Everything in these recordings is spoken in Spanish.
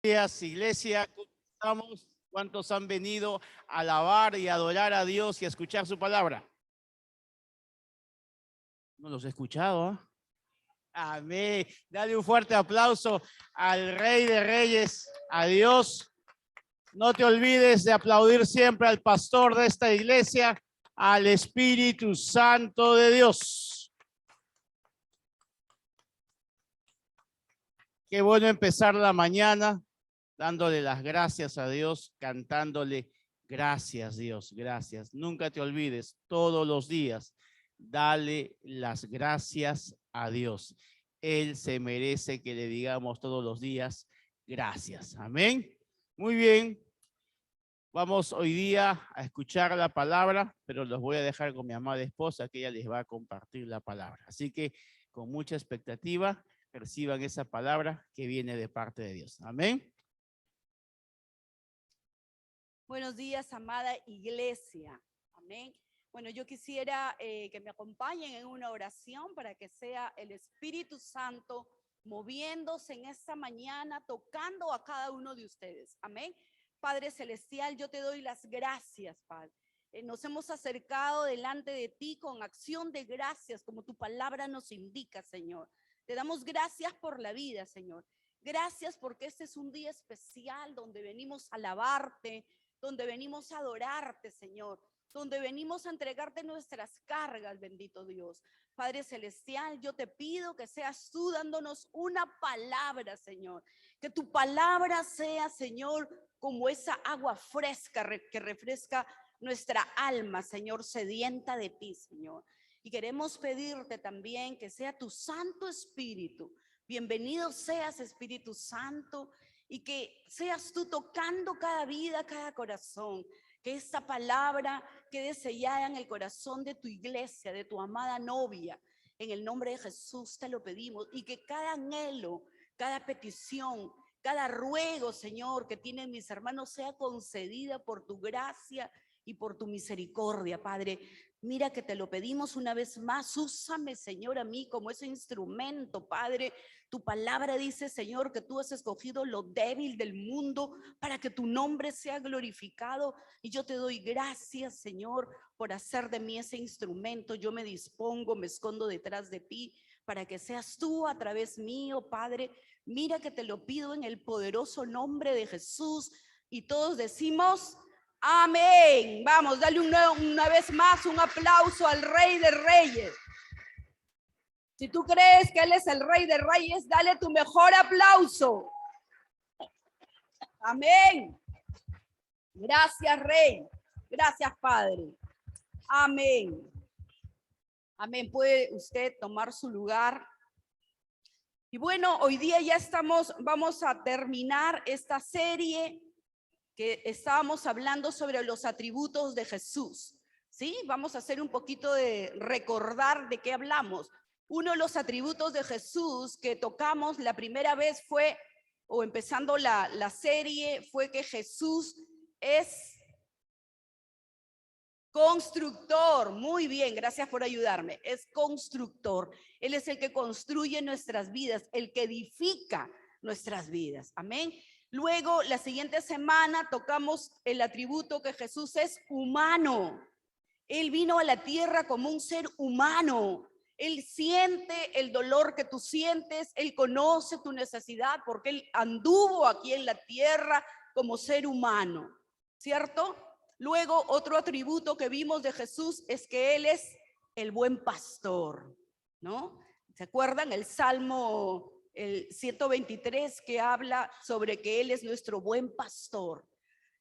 Días, iglesia, ¿cómo estamos? ¿Cuántos han venido a alabar y adorar a Dios y a escuchar su palabra? No los he escuchado, ¿eh? Amén. Dale un fuerte aplauso al Rey de Reyes, a Dios. No te olvides de aplaudir siempre al pastor de esta iglesia, al Espíritu Santo de Dios. Qué bueno empezar la mañana dándole las gracias a Dios, cantándole gracias Dios, gracias. Nunca te olvides, todos los días, dale las gracias a Dios. Él se merece que le digamos todos los días gracias. Amén. Muy bien. Vamos hoy día a escuchar la palabra, pero los voy a dejar con mi amada esposa, que ella les va a compartir la palabra. Así que con mucha expectativa, reciban esa palabra que viene de parte de Dios. Amén. Buenos días, amada iglesia. Amén. Bueno, yo quisiera que me acompañen en una oración para que sea el Espíritu Santo moviéndose en esta mañana, tocando a cada uno de ustedes. Amén. Padre Celestial, yo te doy las gracias, Padre. Nos hemos acercado delante de ti con acción de gracias, como tu palabra nos indica, Señor. Te damos gracias por la vida, Señor. Gracias porque este es un día especial donde venimos a alabarte, donde venimos a adorarte, Señor, donde venimos a entregarte nuestras cargas, bendito Dios. Padre Celestial, yo te pido que seas tú dándonos una palabra, Señor, que tu palabra sea, Señor, como esa agua fresca que refresca nuestra alma, Señor, sedienta de ti, Señor. Y queremos pedirte también que sea tu Santo Espíritu. Bienvenido seas, Espíritu Santo, y que seas tú tocando cada vida, cada corazón, que esta palabra quede sellada en el corazón de tu iglesia, de tu amada novia. En el nombre de Jesús te lo pedimos, y que cada anhelo, cada petición, cada ruego, Señor, que tienen mis hermanos sea concedida por tu gracia y por tu misericordia, Padre. Mira que te lo pedimos una vez más, úsame, Señor, a mí como ese instrumento, Padre. Tu palabra dice, Señor, que tú has escogido lo débil del mundo para que tu nombre sea glorificado. Y yo te doy gracias, Señor, por hacer de mí ese instrumento. Yo me dispongo, me escondo detrás de ti para que seas tú a través mío, Padre. Mira que te lo pido en el poderoso nombre de Jesús. Y todos decimos, amén. Vamos, dale una vez más un aplauso al Rey de Reyes. Si tú crees que Él es el Rey de Reyes, dale tu mejor aplauso. Amén. Gracias, Rey. Gracias, Padre. Amén. Amén. Puede usted tomar su lugar. Y bueno, hoy día ya vamos a terminar esta serie que estábamos hablando sobre los atributos de Jesús. ¿Sí? Vamos a hacer un poquito de recordar de qué hablamos. Uno de los atributos de Jesús que tocamos la primera vez fue, o empezando la serie, fue que Jesús es constructor. Muy bien, gracias por ayudarme. Es constructor. Él es el que construye nuestras vidas, el que edifica nuestras vidas. Amén. Luego, la siguiente semana tocamos el atributo que Jesús es humano. Él vino a la tierra como un ser humano. Él siente el dolor que tú sientes, Él conoce tu necesidad porque Él anduvo aquí en la tierra como ser humano, ¿cierto? Luego, otro atributo que vimos de Jesús es que Él es el buen pastor, ¿no? ¿Se acuerdan? El Salmo 123 que habla sobre que Él es nuestro buen pastor.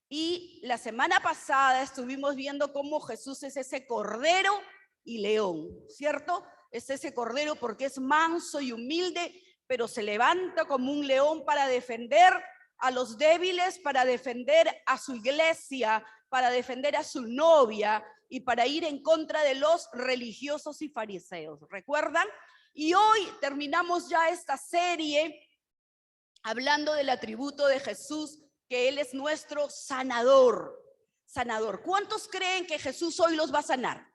Y la semana pasada estuvimos viendo cómo Jesús es ese cordero y león, ¿cierto? Es ese cordero porque es manso y humilde, pero se levanta como un león para defender a los débiles, para defender a su iglesia, para defender a su novia y para ir en contra de los religiosos y fariseos. ¿Recuerdan? Y hoy terminamos ya esta serie hablando del atributo de Jesús, que Él es nuestro sanador. Sanador. ¿Cuántos creen que Jesús hoy los va a sanar?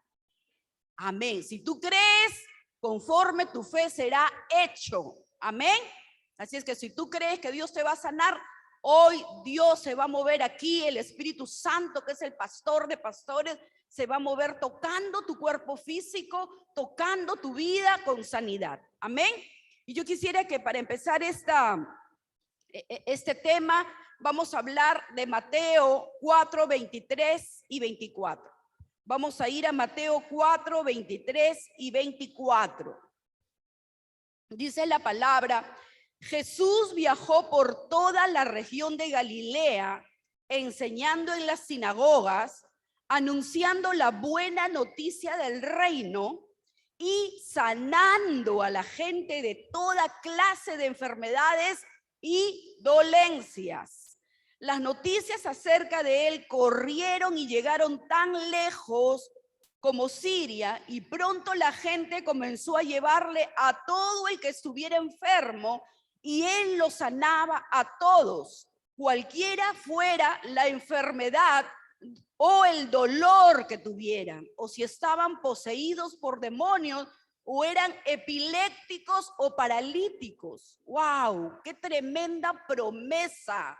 Amén. Si tú crees, conforme tu fe será hecho. Amén. Así es que si tú crees que Dios te va a sanar, Hoy Dios se va a mover aquí, el Espíritu Santo, que es el pastor de pastores, se va a mover tocando tu cuerpo físico, tocando tu vida con sanidad. Amén. Y yo quisiera que para empezar este tema, vamos a hablar de Mateo 4, 23 y 24. Vamos a ir a Mateo 4, 23 y 24. Dice la palabra: Jesús viajó por toda la región de Galilea, enseñando en las sinagogas, anunciando la buena noticia del reino y sanando a la gente de toda clase de enfermedades y dolencias. Las noticias acerca de él corrieron y llegaron tan lejos como Siria, y pronto la gente comenzó a llevarle a todo el que estuviera enfermo, y él lo sanaba a todos, cualquiera fuera la enfermedad o el dolor que tuvieran, o si estaban poseídos por demonios, o eran epilépticos o paralíticos. ¡Wow! ¡Qué tremenda promesa!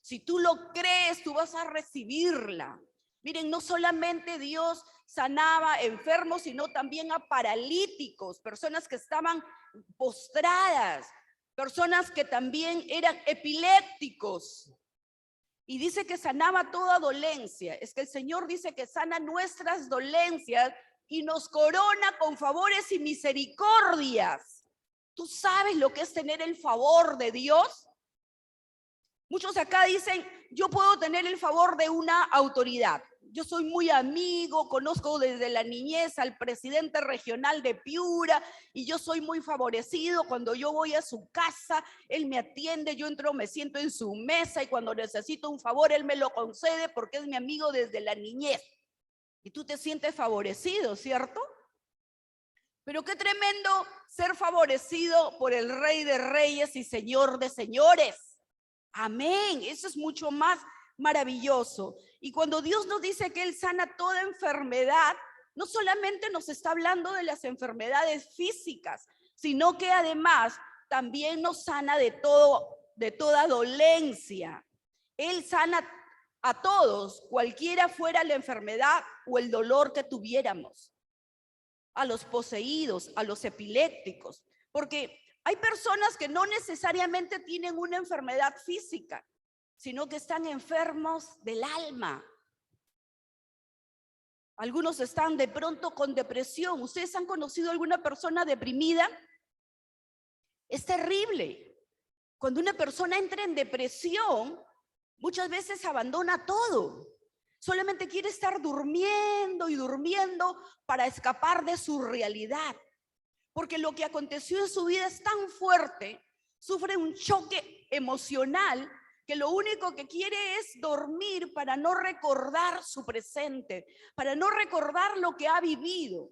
Si tú lo crees, tú vas a recibirla. Miren, no solamente Dios sanaba enfermos, sino también a paralíticos, personas que estaban postradas, personas que también eran epilépticos. Y dice que sanaba toda dolencia. Es que el Señor dice que sana nuestras dolencias y nos corona con favores y misericordias. ¿Tú sabes lo que es tener el favor de Dios? Muchos acá dicen, yo puedo tener el favor de una autoridad. Yo soy muy amigo, conozco desde la niñez al presidente regional de Piura y yo soy muy favorecido. Cuando yo voy a su casa, él me atiende, yo entro, me siento en su mesa y cuando necesito un favor, él me lo concede porque es mi amigo desde la niñez. Y tú te sientes favorecido, ¿cierto? Pero qué tremendo ser favorecido por el Rey de Reyes y Señor de Señores. Amén, eso es mucho más maravilloso. Y cuando Dios nos dice que Él sana toda enfermedad, no solamente nos está hablando de las enfermedades físicas, sino que además también nos sana de toda dolencia. Él sana a todos, cualquiera fuera la enfermedad o el dolor que tuviéramos. A los poseídos, a los epilépticos, porque hay personas que no necesariamente tienen una enfermedad física, sino que están enfermos del alma. Algunos están de pronto con depresión. ¿Ustedes han conocido a alguna persona deprimida? Es terrible. Cuando una persona entra en depresión, muchas veces abandona todo. Solamente quiere estar durmiendo y durmiendo para escapar de su realidad. Porque lo que aconteció en su vida es tan fuerte, sufre un choque emocional, que lo único que quiere es dormir para no recordar su presente, para no recordar lo que ha vivido.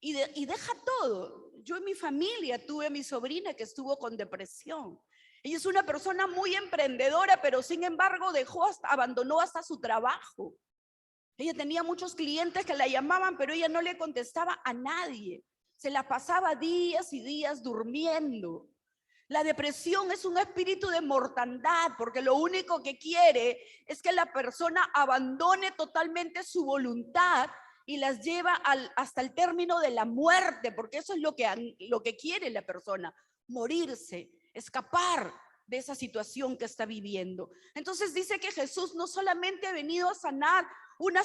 Y deja todo. Yo en mi familia tuve a mi sobrina que estuvo con depresión. Ella es una persona muy emprendedora, pero sin embargo abandonó hasta su trabajo. Ella tenía muchos clientes que la llamaban, pero ella no le contestaba a nadie. Se la pasaba días y días durmiendo. La depresión es un espíritu de mortandad, porque lo único que quiere es que la persona abandone totalmente su voluntad y las lleva hasta el término de la muerte, porque eso es lo que quiere la persona, morirse, escapar de esa situación que está viviendo. Entonces dice que Jesús no solamente ha venido a sanar una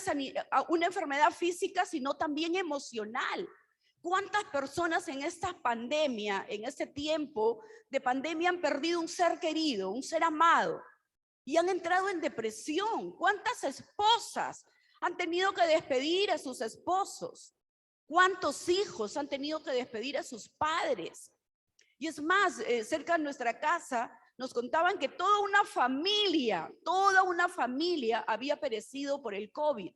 enfermedad física, sino también emocional. ¿Cuántas personas en esta pandemia, en este tiempo de pandemia, han perdido un ser querido, un ser amado y han entrado en depresión? ¿Cuántas esposas han tenido que despedir a sus esposos? ¿Cuántos hijos han tenido que despedir a sus padres? Y es más, cerca de nuestra casa nos contaban que toda una familia había perecido por el COVID.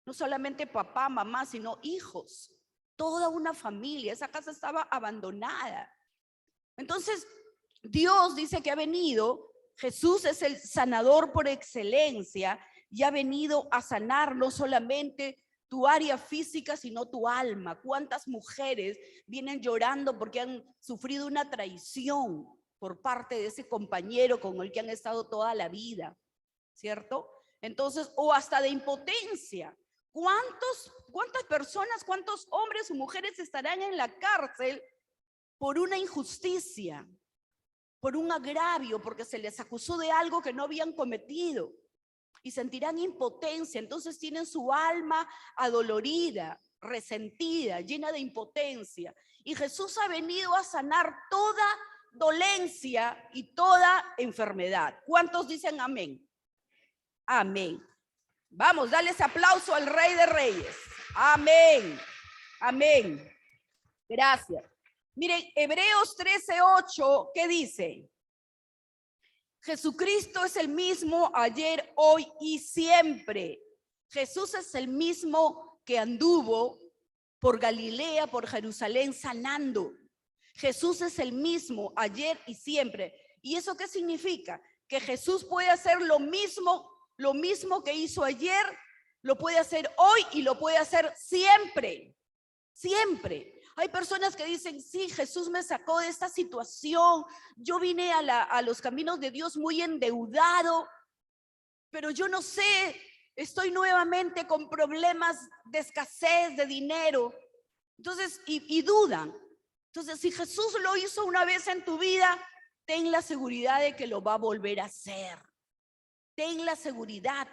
No solamente papá, mamá, sino hijos. Toda una familia, esa casa estaba abandonada. Entonces, Dios dice que ha venido, Jesús es el sanador por excelencia y ha venido a sanar no solamente tu área física, sino tu alma. ¿Cuántas mujeres vienen llorando porque han sufrido una traición? por parte de ese compañero con el que han estado toda la vida, ¿cierto? Entonces, o hasta de impotencia. ¿Cuántas personas, cuántos hombres o mujeres estarán en la cárcel por una injusticia, por un agravio, porque se les acusó de algo que no habían cometido? Y sentirán impotencia, entonces tienen su alma adolorida, resentida, llena de impotencia. Y Jesús ha venido a sanar toda dolencia y toda enfermedad. ¿Cuántos dicen amén? Amén. Vamos, dale ese aplauso al Rey de Reyes. Amén. Amén. Gracias. Miren, Hebreos 13:8, ¿qué dice? Jesucristo es el mismo ayer, hoy y siempre. Jesús es el mismo que anduvo por Galilea, por Jerusalén, sanando. Jesús es el mismo ayer y siempre. ¿Y eso qué significa? Que Jesús puede hacer lo mismo que hizo ayer, lo puede hacer hoy y lo puede hacer siempre. Siempre. Hay personas que dicen, sí, Jesús me sacó de esta situación, yo vine a los caminos de Dios muy endeudado, pero yo no sé, estoy nuevamente con problemas de escasez de dinero. Entonces, y dudan. Entonces, si Jesús lo hizo una vez en tu vida, ten la seguridad de que lo va a volver a hacer. Ten la seguridad,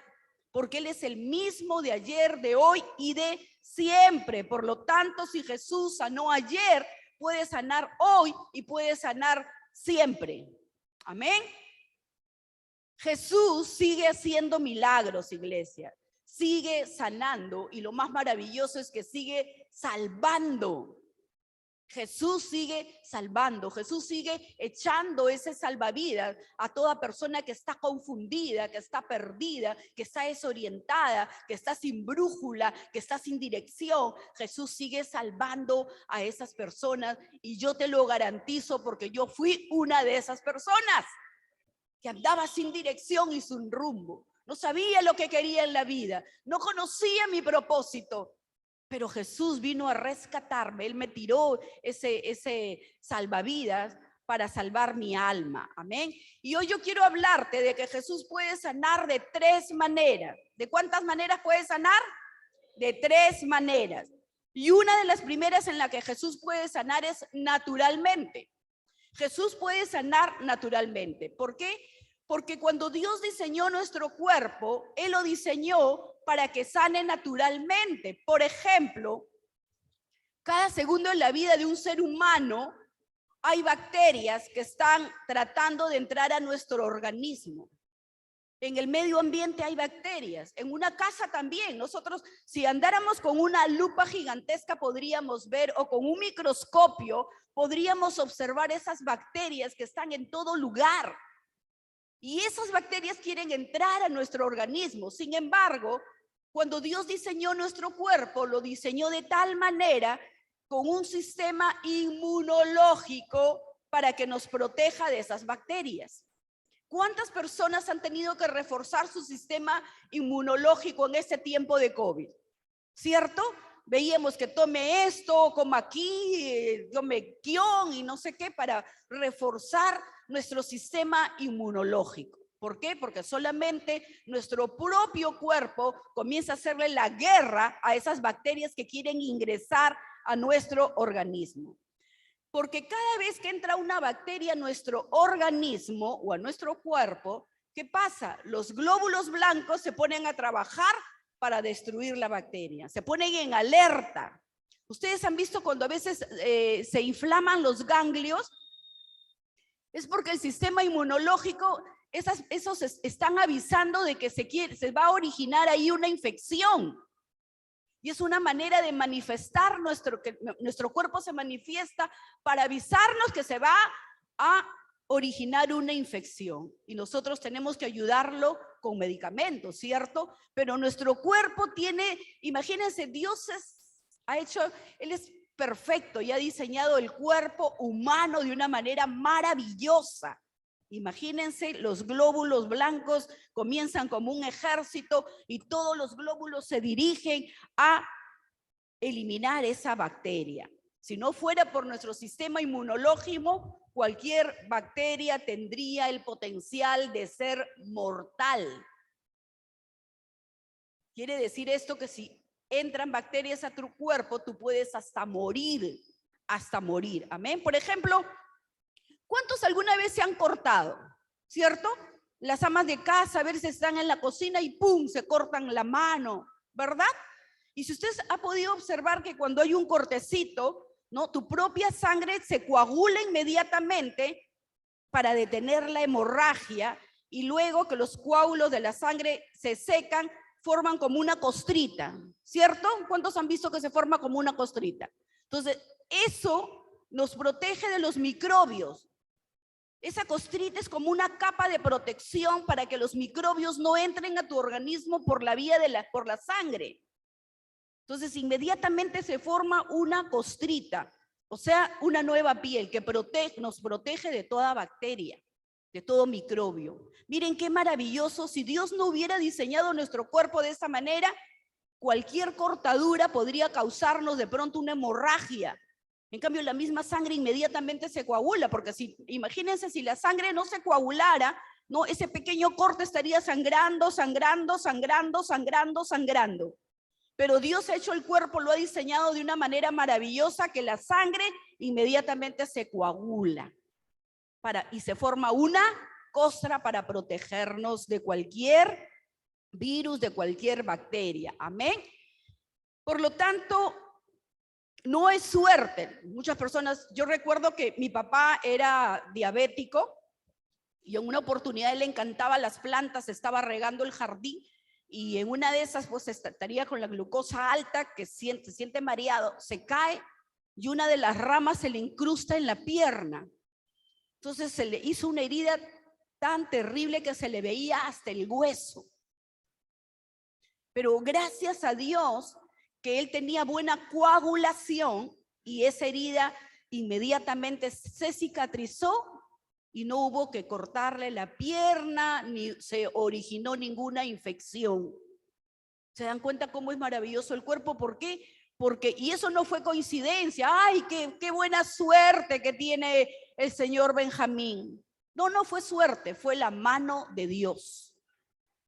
porque Él es el mismo de ayer, de hoy y de siempre. Por lo tanto, si Jesús sanó ayer, puede sanar hoy y puede sanar siempre. Amén. Jesús sigue haciendo milagros, iglesia. Sigue sanando y lo más maravilloso es que sigue salvando. Jesús sigue salvando, Jesús sigue echando ese salvavidas a toda persona que está confundida, que está perdida, que está desorientada, que está sin brújula, que está sin dirección. Jesús sigue salvando a esas personas y yo te lo garantizo porque yo fui una de esas personas que andaba sin dirección y sin rumbo. No sabía lo que quería en la vida, no conocía mi propósito. Pero Jesús vino a rescatarme, Él me tiró ese salvavidas para salvar mi alma, amén. Y hoy yo quiero hablarte de que Jesús puede sanar de 3 maneras. ¿De cuántas maneras puede sanar? De 3 maneras. Y una de las primeras en la que Jesús puede sanar es naturalmente. Jesús puede sanar naturalmente. ¿Por qué? Porque cuando Dios diseñó nuestro cuerpo, Él lo diseñó para que sane naturalmente. Por ejemplo, cada segundo en la vida de un ser humano hay bacterias que están tratando de entrar a nuestro organismo. En el medio ambiente hay bacterias, en una casa también. Nosotros, si andáramos con una lupa gigantesca, podríamos ver, o con un microscopio, podríamos observar esas bacterias que están en todo lugar. Y esas bacterias quieren entrar a nuestro organismo. Sin embargo, cuando Dios diseñó nuestro cuerpo, lo diseñó de tal manera con un sistema inmunológico para que nos proteja de esas bacterias. ¿Cuántas personas han tenido que reforzar su sistema inmunológico en este tiempo de COVID? ¿Cierto? Veíamos que tome esto, coma aquí, tome quión y no sé qué para reforzar nuestro sistema inmunológico. ¿Por qué? Porque solamente nuestro propio cuerpo comienza a hacerle la guerra a esas bacterias que quieren ingresar a nuestro organismo. Porque cada vez que entra una bacteria a nuestro organismo o a nuestro cuerpo, ¿qué pasa? Los glóbulos blancos se ponen a trabajar para destruir la bacteria, se ponen en alerta. Ustedes han visto cuando a veces se inflaman los ganglios, es porque el sistema inmunológico, esos están avisando de que se va a originar ahí una infección. Y es una manera de manifestar, que nuestro cuerpo se manifiesta para avisarnos que se va a originar una infección. Y nosotros tenemos que ayudarlo con medicamentos, ¿cierto? Pero nuestro cuerpo tiene, imagínense, Dios Él es perfecto y ha diseñado el cuerpo humano de una manera maravillosa. Imagínense, los glóbulos blancos comienzan como un ejército y todos los glóbulos se dirigen a eliminar esa bacteria. Si no fuera por nuestro sistema inmunológico, cualquier bacteria tendría el potencial de ser mortal. Quiere decir esto que si entran bacterias a tu cuerpo, tú puedes hasta morir. Amén. Por ejemplo, ¿cuántos alguna vez se han cortado? ¿Cierto? Las amas de casa a veces están en la cocina y ¡pum!, se cortan la mano, ¿verdad? Y si usted ha podido observar que cuando hay un cortecito, ¿no?, tu propia sangre se coagula inmediatamente para detener la hemorragia, y luego que los coágulos de la sangre se secan, forman como una costrita, ¿cierto? ¿Cuántos han visto que se forma como una costrita? Entonces, eso nos protege de los microbios. Esa costrita es como una capa de protección para que los microbios no entren a tu organismo por la vía por la sangre. Entonces, inmediatamente se forma una costrita, o sea, una nueva piel que nos protege de toda bacteria, de todo microbio. Miren qué maravilloso. Si Dios no hubiera diseñado nuestro cuerpo de esa manera, cualquier cortadura podría causarnos de pronto una hemorragia. En cambio, la misma sangre inmediatamente se coagula, porque imagínense si la sangre no se coagulara, ¿no?, ese pequeño corte estaría sangrando. Pero Dios ha hecho el cuerpo, lo ha diseñado de una manera maravillosa, que la sangre inmediatamente se coagula y se forma una costra para protegernos de cualquier virus, de cualquier bacteria. Amén. Por lo tanto, no es suerte. Muchas personas, yo recuerdo que mi papá era diabético y en una oportunidad le encantaban las plantas, estaba regando el jardín y en una de esas pues estaría con la glucosa alta, que se siente mareado, se cae y una de las ramas se le incrusta en la pierna. Entonces se le hizo una herida tan terrible que se le veía hasta el hueso. Pero gracias a Dios que él tenía buena coagulación y esa herida inmediatamente se cicatrizó y no hubo que cortarle la pierna ni se originó ninguna infección. ¿Se dan cuenta cómo es maravilloso el cuerpo? ¿Por qué? Y eso no fue coincidencia. ¡Ay, qué buena suerte que tiene el señor Benjamín! No fue suerte, fue la mano de Dios.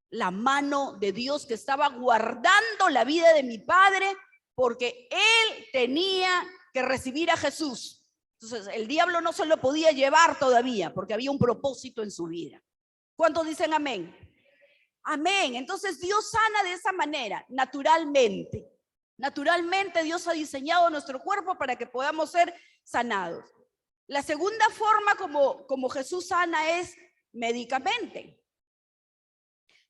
La mano de Dios que estaba guardando la vida de mi padre, porque él tenía que recibir a Jesús. Entonces el diablo no se lo podía llevar todavía, porque había un propósito en su vida. ¿Cuántos dicen amén? Amén. Entonces Dios sana de esa manera, naturalmente. Naturalmente Dios ha diseñado nuestro cuerpo para que podamos ser sanados. La segunda forma como Jesús sana es médicamente.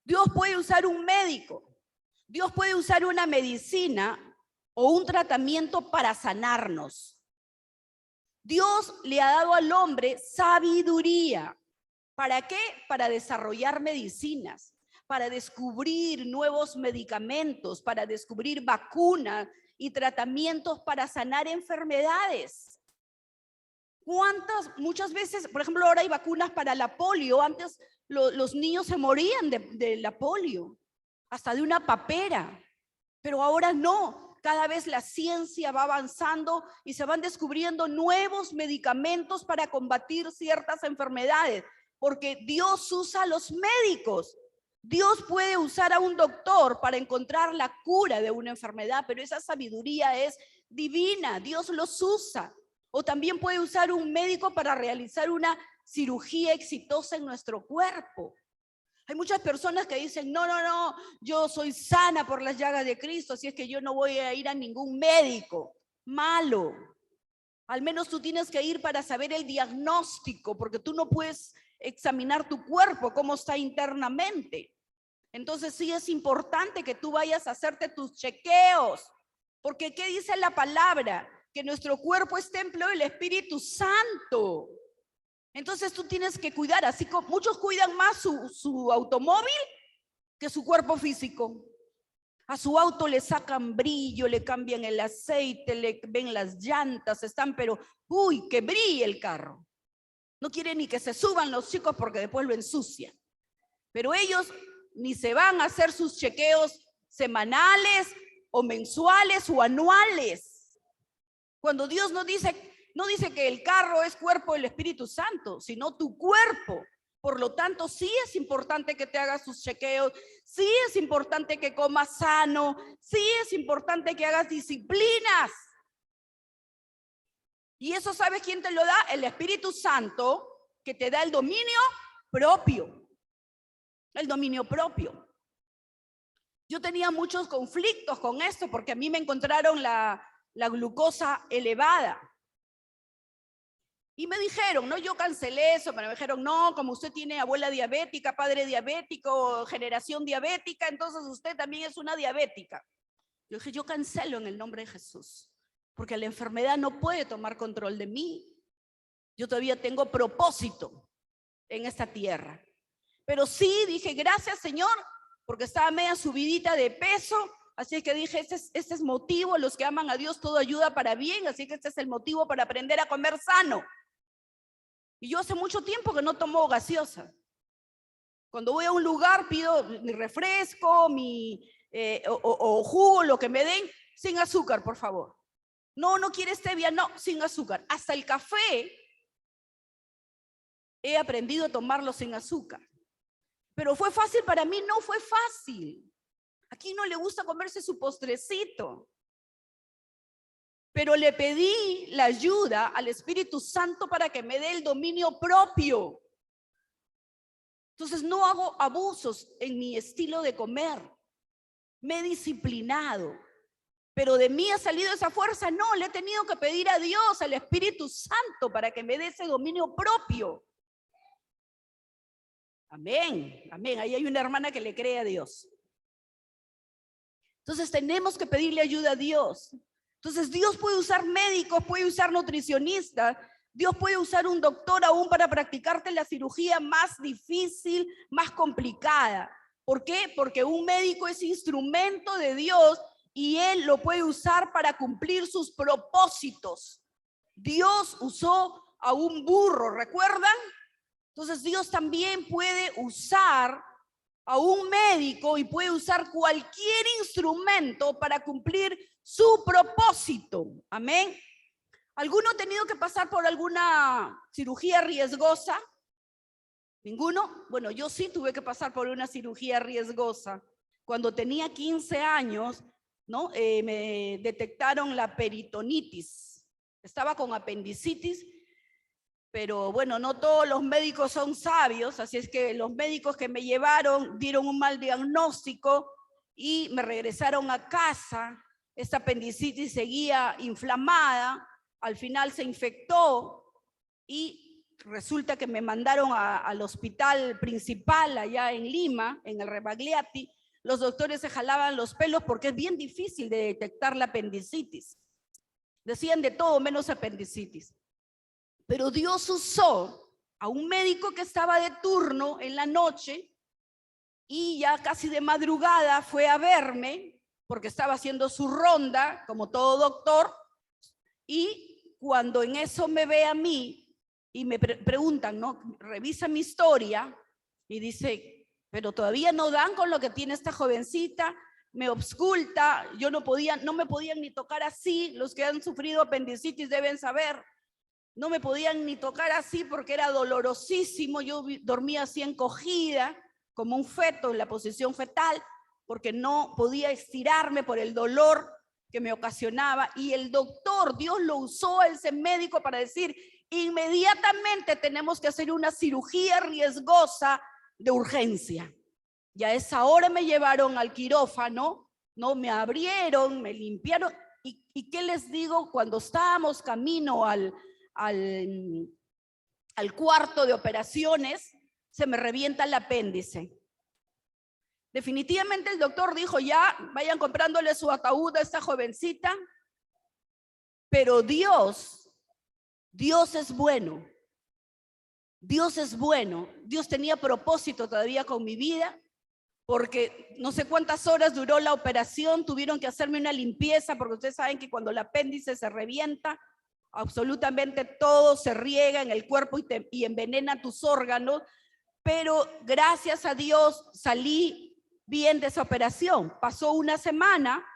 Dios puede usar un médico, Dios puede usar una medicina o un tratamiento para sanarnos. Dios le ha dado al hombre sabiduría. ¿Para qué? Para desarrollar medicinas, para descubrir nuevos medicamentos, para descubrir vacunas y tratamientos para sanar enfermedades. Muchas veces, por ejemplo, ahora hay vacunas para la polio. Antes los niños se morían de la polio, hasta de una papera, pero ahora no. Cada vez la ciencia va avanzando y se van descubriendo nuevos medicamentos para combatir ciertas enfermedades, porque Dios usa a los médicos. Dios puede usar a un doctor para encontrar la cura de una enfermedad, pero esa sabiduría es divina, Dios los usa. O también puede usar un médico para realizar una cirugía exitosa en nuestro cuerpo. Hay muchas personas que dicen, no, yo soy sana por las llagas de Cristo, así es que yo no voy a ir a ningún médico. Malo. Al menos tú tienes que ir para saber el diagnóstico, porque tú no puedes examinar tu cuerpo, cómo está internamente. Entonces sí es importante que tú vayas a hacerte tus chequeos, porque ¿qué dice la palabra? Que nuestro cuerpo es templo del Espíritu Santo. Entonces tú tienes que cuidar, así como muchos cuidan más su automóvil que su cuerpo físico. A su auto le sacan brillo, le cambian el aceite, le ven las llantas, pero ¡uy, que brille el carro! No quieren ni que se suban los chicos porque después lo ensucian. Pero ellos ni se van a hacer sus chequeos semanales o mensuales o anuales. Cuando Dios no dice que el carro es cuerpo del Espíritu Santo, sino tu cuerpo. Por lo tanto, sí es importante que te hagas tus chequeos, sí es importante que comas sano, sí es importante que hagas disciplinas. Y eso, ¿sabes quién te lo da? El Espíritu Santo, que te da el dominio propio. El dominio propio. Yo tenía muchos conflictos con esto porque a mí me encontraron la glucosa elevada. Y me dijeron, no, yo cancelé eso, pero me dijeron, no, como usted tiene abuela diabética, padre diabético, generación diabética, entonces usted también es una diabética. Yo dije, yo cancelo en el nombre de Jesús, porque la enfermedad no puede tomar control de mí. Yo todavía tengo propósito en esta tierra. Pero sí dije, gracias Señor, porque estaba media subidita de peso, así que dije, este es motivo, los que aman a Dios todo ayuda para bien, así que este es el motivo para aprender a comer sano. Y yo hace mucho tiempo que no tomo gaseosa. Cuando voy a un lugar pido mi refresco, o jugo, lo que me den, sin azúcar, por favor. No, no quiere stevia, no, sin azúcar. Hasta el café he aprendido a tomarlo sin azúcar. Pero ¿fue fácil para mí? No fue fácil. Aquí no le gusta comerse su postrecito. Pero le pedí la ayuda al Espíritu Santo para que me dé el dominio propio. Entonces no hago abusos en mi estilo de comer. Me he disciplinado. Pero de mí ha salido esa fuerza. No, le he tenido que pedir a Dios, al Espíritu Santo, para que me dé ese dominio propio. Amén, amén. Ahí hay una hermana que le cree a Dios. Entonces tenemos que pedirle ayuda a Dios. Entonces Dios puede usar médicos, puede usar nutricionistas, Dios puede usar un doctor aún para practicarte la cirugía más difícil, más complicada. ¿Por qué? Porque un médico es instrumento de Dios y Él lo puede usar para cumplir sus propósitos. Dios usó a un burro, ¿recuerdan? Entonces Dios también puede usar a un médico y puede usar cualquier instrumento para cumplir su propósito. Amén. ¿Alguno ha tenido que pasar por alguna cirugía riesgosa? ¿Ninguno? Bueno, yo sí tuve que pasar por una cirugía riesgosa. Cuando tenía 15 años, ¿no? Me detectaron la peritonitis. Estaba con apendicitis. Pero bueno, no todos los médicos son sabios, así es que los médicos que me llevaron dieron un mal diagnóstico y me regresaron a casa. Esta apendicitis seguía inflamada, al final se infectó y resulta que me mandaron al hospital principal allá en Lima, en el Rebagliati. Los doctores se jalaban los pelos porque es bien difícil de detectar la apendicitis. Decían de todo menos apendicitis. Pero Dios usó a un médico que estaba de turno en la noche y ya casi de madrugada fue a verme porque estaba haciendo su ronda, como todo doctor, y cuando en eso me ve a mí y me preguntan, ¿no? Revisa mi historia y dice, pero todavía no dan con lo que tiene esta jovencita, me ausculta, yo no me podían ni tocar así, los que han sufrido apendicitis deben saber. No me podían ni tocar así porque era dolorosísimo. Yo dormía así encogida, como un feto en la posición fetal, porque no podía estirarme por el dolor que me ocasionaba. Y el doctor, Dios lo usó, ese médico, para decir, inmediatamente tenemos que hacer una cirugía riesgosa de urgencia. Y a esa hora me llevaron al quirófano, ¿no? Me abrieron, me limpiaron. ¿Y qué les digo? Cuando estábamos camino al cuarto de operaciones, se me revienta el apéndice. Definitivamente el doctor dijo, ya, vayan comprándole su ataúd a esta jovencita. Pero Dios es bueno. Dios es bueno. Dios tenía propósito todavía con mi vida, porque no sé cuántas horas duró la operación, tuvieron que hacerme una limpieza, porque ustedes saben que cuando el apéndice se revienta, absolutamente todo se riega en el cuerpo y envenena tus órganos, pero gracias a Dios salí bien de esa operación. Pasó una semana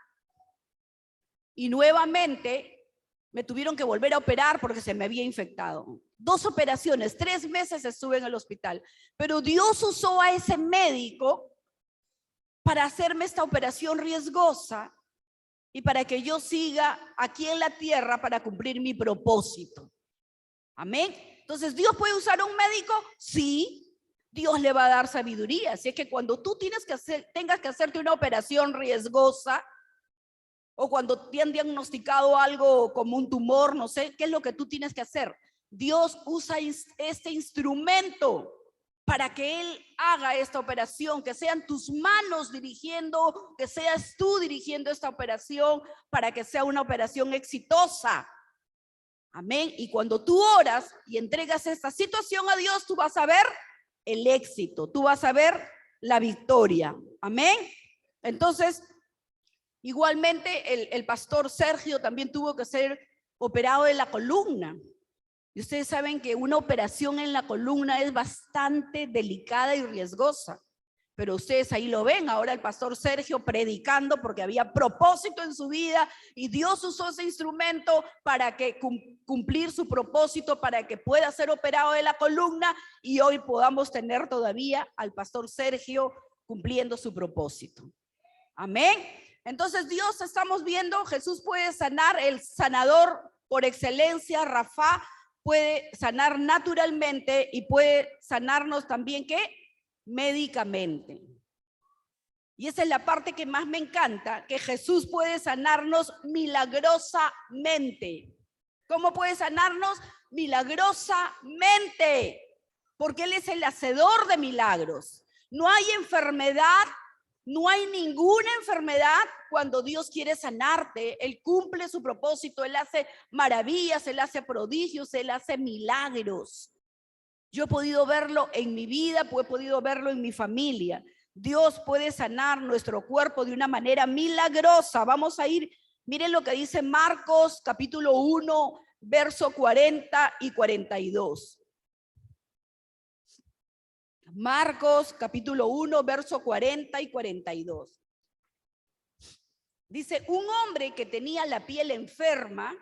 y nuevamente Me tuvieron que volver a operar porque se me había infectado. 2 operaciones, 3 meses estuve en el hospital. Pero Dios usó a ese médico para hacerme esta operación riesgosa y para que yo siga aquí en la tierra para cumplir mi propósito. Amén. Entonces, ¿Dios puede usar a un médico? Sí, Dios le va a dar sabiduría. Así es que cuando tú tengas que hacerte una operación riesgosa, o cuando te han diagnosticado algo como un tumor, no sé, ¿qué es lo que tú tienes que hacer? Dios usa este instrumento para que Él haga esta operación, que sean tus manos dirigiendo, que seas tú dirigiendo esta operación para que sea una operación exitosa. Amén. Y cuando tú oras y entregas esta situación a Dios, tú vas a ver el éxito, tú vas a ver la victoria. Amén. Entonces, igualmente el pastor Sergio también tuvo que ser operado de la columna. Y ustedes saben que una operación en la columna es bastante delicada y riesgosa. Pero ustedes ahí lo ven, ahora el pastor Sergio predicando porque había propósito en su vida y Dios usó ese instrumento para que cumplir su propósito, para que pueda ser operado de la columna y hoy podamos tener todavía al pastor Sergio cumpliendo su propósito. Amén. Entonces Dios, estamos viendo, Jesús puede sanar, el sanador por excelencia, Rafa, puede sanar naturalmente y puede sanarnos también, ¿qué? Médicamente. Y esa es la parte que más me encanta, que Jesús puede sanarnos milagrosamente. ¿Cómo puede sanarnos? Milagrosamente, porque Él es el hacedor de milagros. No hay enfermedad, no hay ninguna enfermedad cuando Dios quiere sanarte. Él cumple su propósito, Él hace maravillas, Él hace prodigios, Él hace milagros. Yo he podido verlo en mi vida, he podido verlo en mi familia. Dios puede sanar nuestro cuerpo de una manera milagrosa. Vamos a ir, miren lo que dice Marcos capítulo 1, verso 40 y 42. Marcos capítulo 1, verso 40 y 42. Dice, un hombre que tenía la piel enferma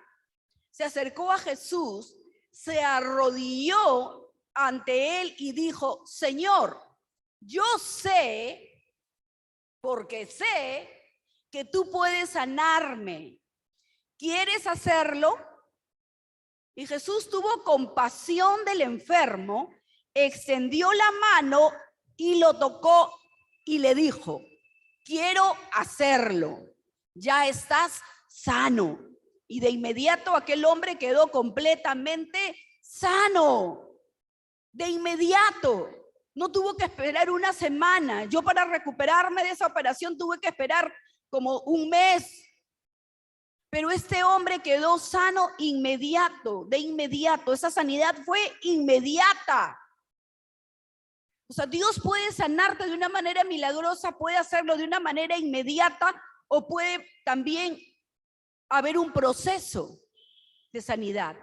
se acercó a Jesús, se arrodilló ante él y dijo, Señor, yo sé, porque sé que tú puedes sanarme. ¿Quieres hacerlo? Y Jesús tuvo compasión del enfermo, extendió la mano y lo tocó y le dijo, quiero hacerlo, ya estás sano. Y de inmediato aquel hombre quedó completamente sano. De inmediato, no tuvo que esperar una semana. Yo para recuperarme de esa operación tuve que esperar como un mes. Pero este hombre quedó sano inmediato, de inmediato. Esa sanidad fue inmediata. O sea, Dios puede sanarte de una manera milagrosa, puede hacerlo de una manera inmediata o puede también haber un proceso de sanidad.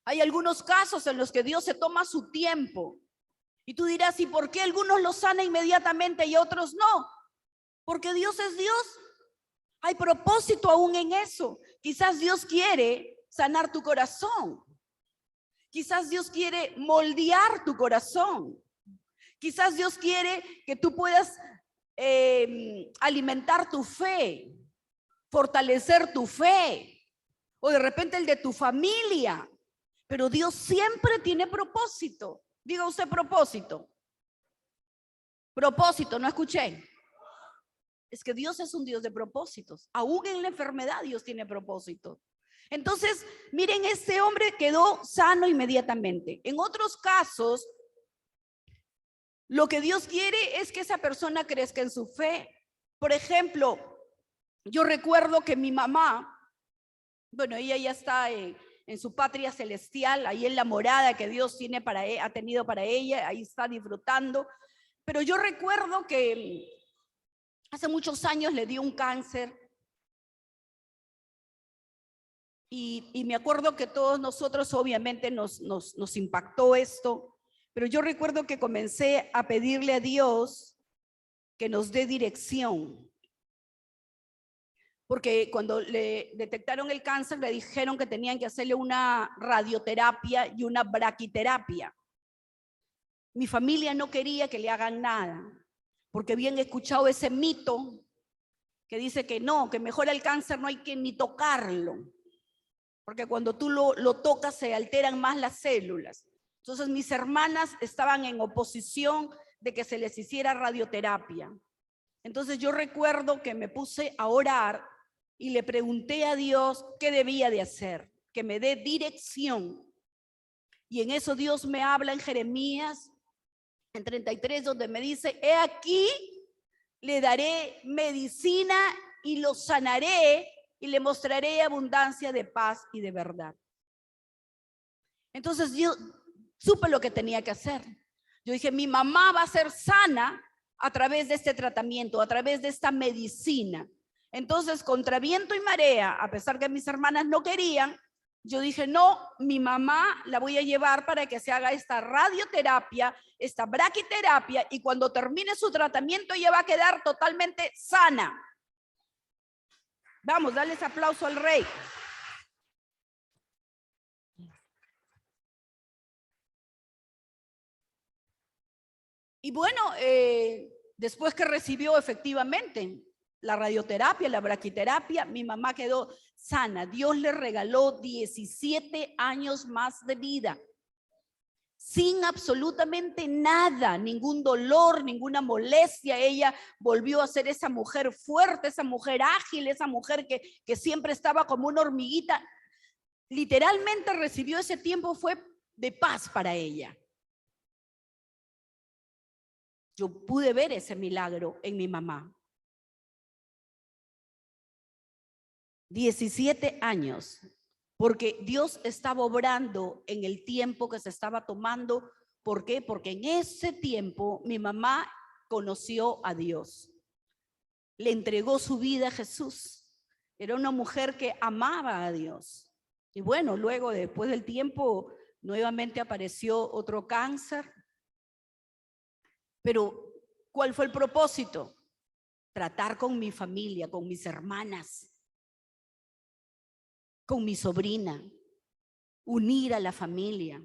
Hay algunos casos en los que Dios se toma su tiempo. Y tú dirás, ¿y por qué algunos los sana inmediatamente y otros no? Porque Dios es Dios. Hay propósito aún en eso. Quizás Dios quiere sanar tu corazón. Quizás Dios quiere moldear tu corazón. Quizás Dios quiere que tú puedas alimentar tu fe, fortalecer tu fe, o de repente el de tu familia. Pero Dios siempre tiene propósito. Diga usted propósito. Propósito, no escuché. Es que Dios es un Dios de propósitos. Aún en la enfermedad Dios tiene propósito. Entonces, miren, este hombre quedó sano inmediatamente. En otros casos, lo que Dios quiere es que esa persona crezca en su fe. Por ejemplo, yo recuerdo que mi mamá, bueno, ella ya está en su patria celestial, ahí en la morada que Dios tiene ha tenido para ella, ahí está disfrutando. Pero yo recuerdo que hace muchos años le dio un cáncer y me acuerdo que todos nosotros obviamente nos impactó esto, pero yo recuerdo que comencé a pedirle a Dios que nos dé dirección. porque cuando le detectaron el cáncer le dijeron que tenían que hacerle una radioterapia y una braquiterapia. Mi familia no quería que le hagan nada, porque habían escuchado ese mito que dice que no, que mejor el cáncer no hay que ni tocarlo, porque cuando tú lo tocas se alteran más las células. Entonces mis hermanas estaban en oposición de que se les hiciera radioterapia. Entonces yo recuerdo que me puse a orar y le pregunté a Dios qué debía de hacer, que me dé dirección. Y en eso Dios me habla en Jeremías, en 33, donde me dice, he aquí, le daré medicina y lo sanaré y le mostraré abundancia de paz y de verdad. Entonces yo supe lo que tenía que hacer. Yo dije, mi mamá va a ser sana a través de este tratamiento, a través de esta medicina. Entonces, contra viento y marea, a pesar que mis hermanas no querían, yo dije, no, mi mamá la voy a llevar para que se haga esta radioterapia, esta braquiterapia, y cuando termine su tratamiento ella va a quedar totalmente sana. Vamos, dale ese aplauso al rey. Y bueno, después que recibió efectivamente la radioterapia, la braquiterapia, mi mamá quedó sana. Dios le regaló 17 años más de vida, sin absolutamente nada, ningún dolor, ninguna molestia. Ella volvió a ser esa mujer fuerte, esa mujer ágil, esa mujer que siempre estaba como una hormiguita. Literalmente recibió ese tiempo, fue de paz para ella. Yo pude ver ese milagro en mi mamá. 17 años, porque Dios estaba obrando en el tiempo que se estaba tomando. ¿Por qué? Porque en ese tiempo mi mamá conoció a Dios. Le entregó su vida a Jesús. Era una mujer que amaba a Dios. Y bueno, luego, después del tiempo, nuevamente apareció otro cáncer. Pero, ¿cuál fue el propósito? Tratar con mi familia, con mis hermanas, con mi sobrina, unir a la familia.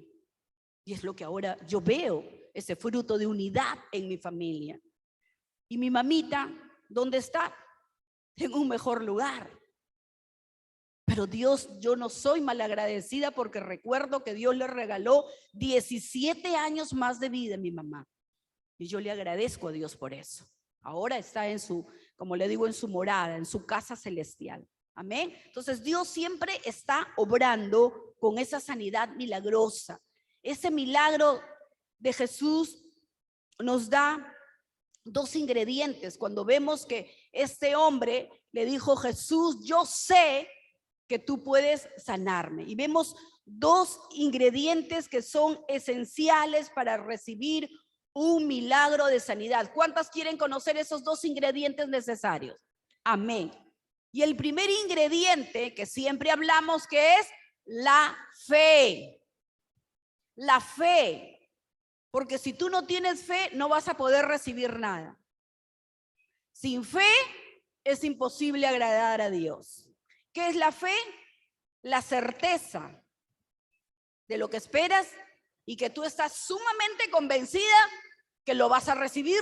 Y es lo que ahora yo veo, ese fruto de unidad en mi familia. Y mi mamita, ¿dónde está? En un mejor lugar. Pero Dios, yo no soy malagradecida porque recuerdo que Dios le regaló 17 años más de vida a mi mamá. Y yo le agradezco a Dios por eso. Ahora está en su, como le digo, en su morada, en su casa celestial. Amén. Entonces Dios siempre está obrando con esa sanidad milagrosa. Ese milagro de Jesús nos da dos ingredientes. Cuando vemos que este hombre le dijo, Jesús, yo sé que tú puedes sanarme. Y vemos dos ingredientes que son esenciales para recibir un milagro de sanidad. ¿Cuántas quieren conocer esos dos ingredientes necesarios? Amén. Y el primer ingrediente que siempre hablamos, que es la fe. La fe. Porque si tú no tienes fe, no vas a poder recibir nada. Sin fe es imposible agradar a Dios. ¿Qué es la fe? La certeza de lo que esperas y que tú estás sumamente convencida que lo vas a recibir.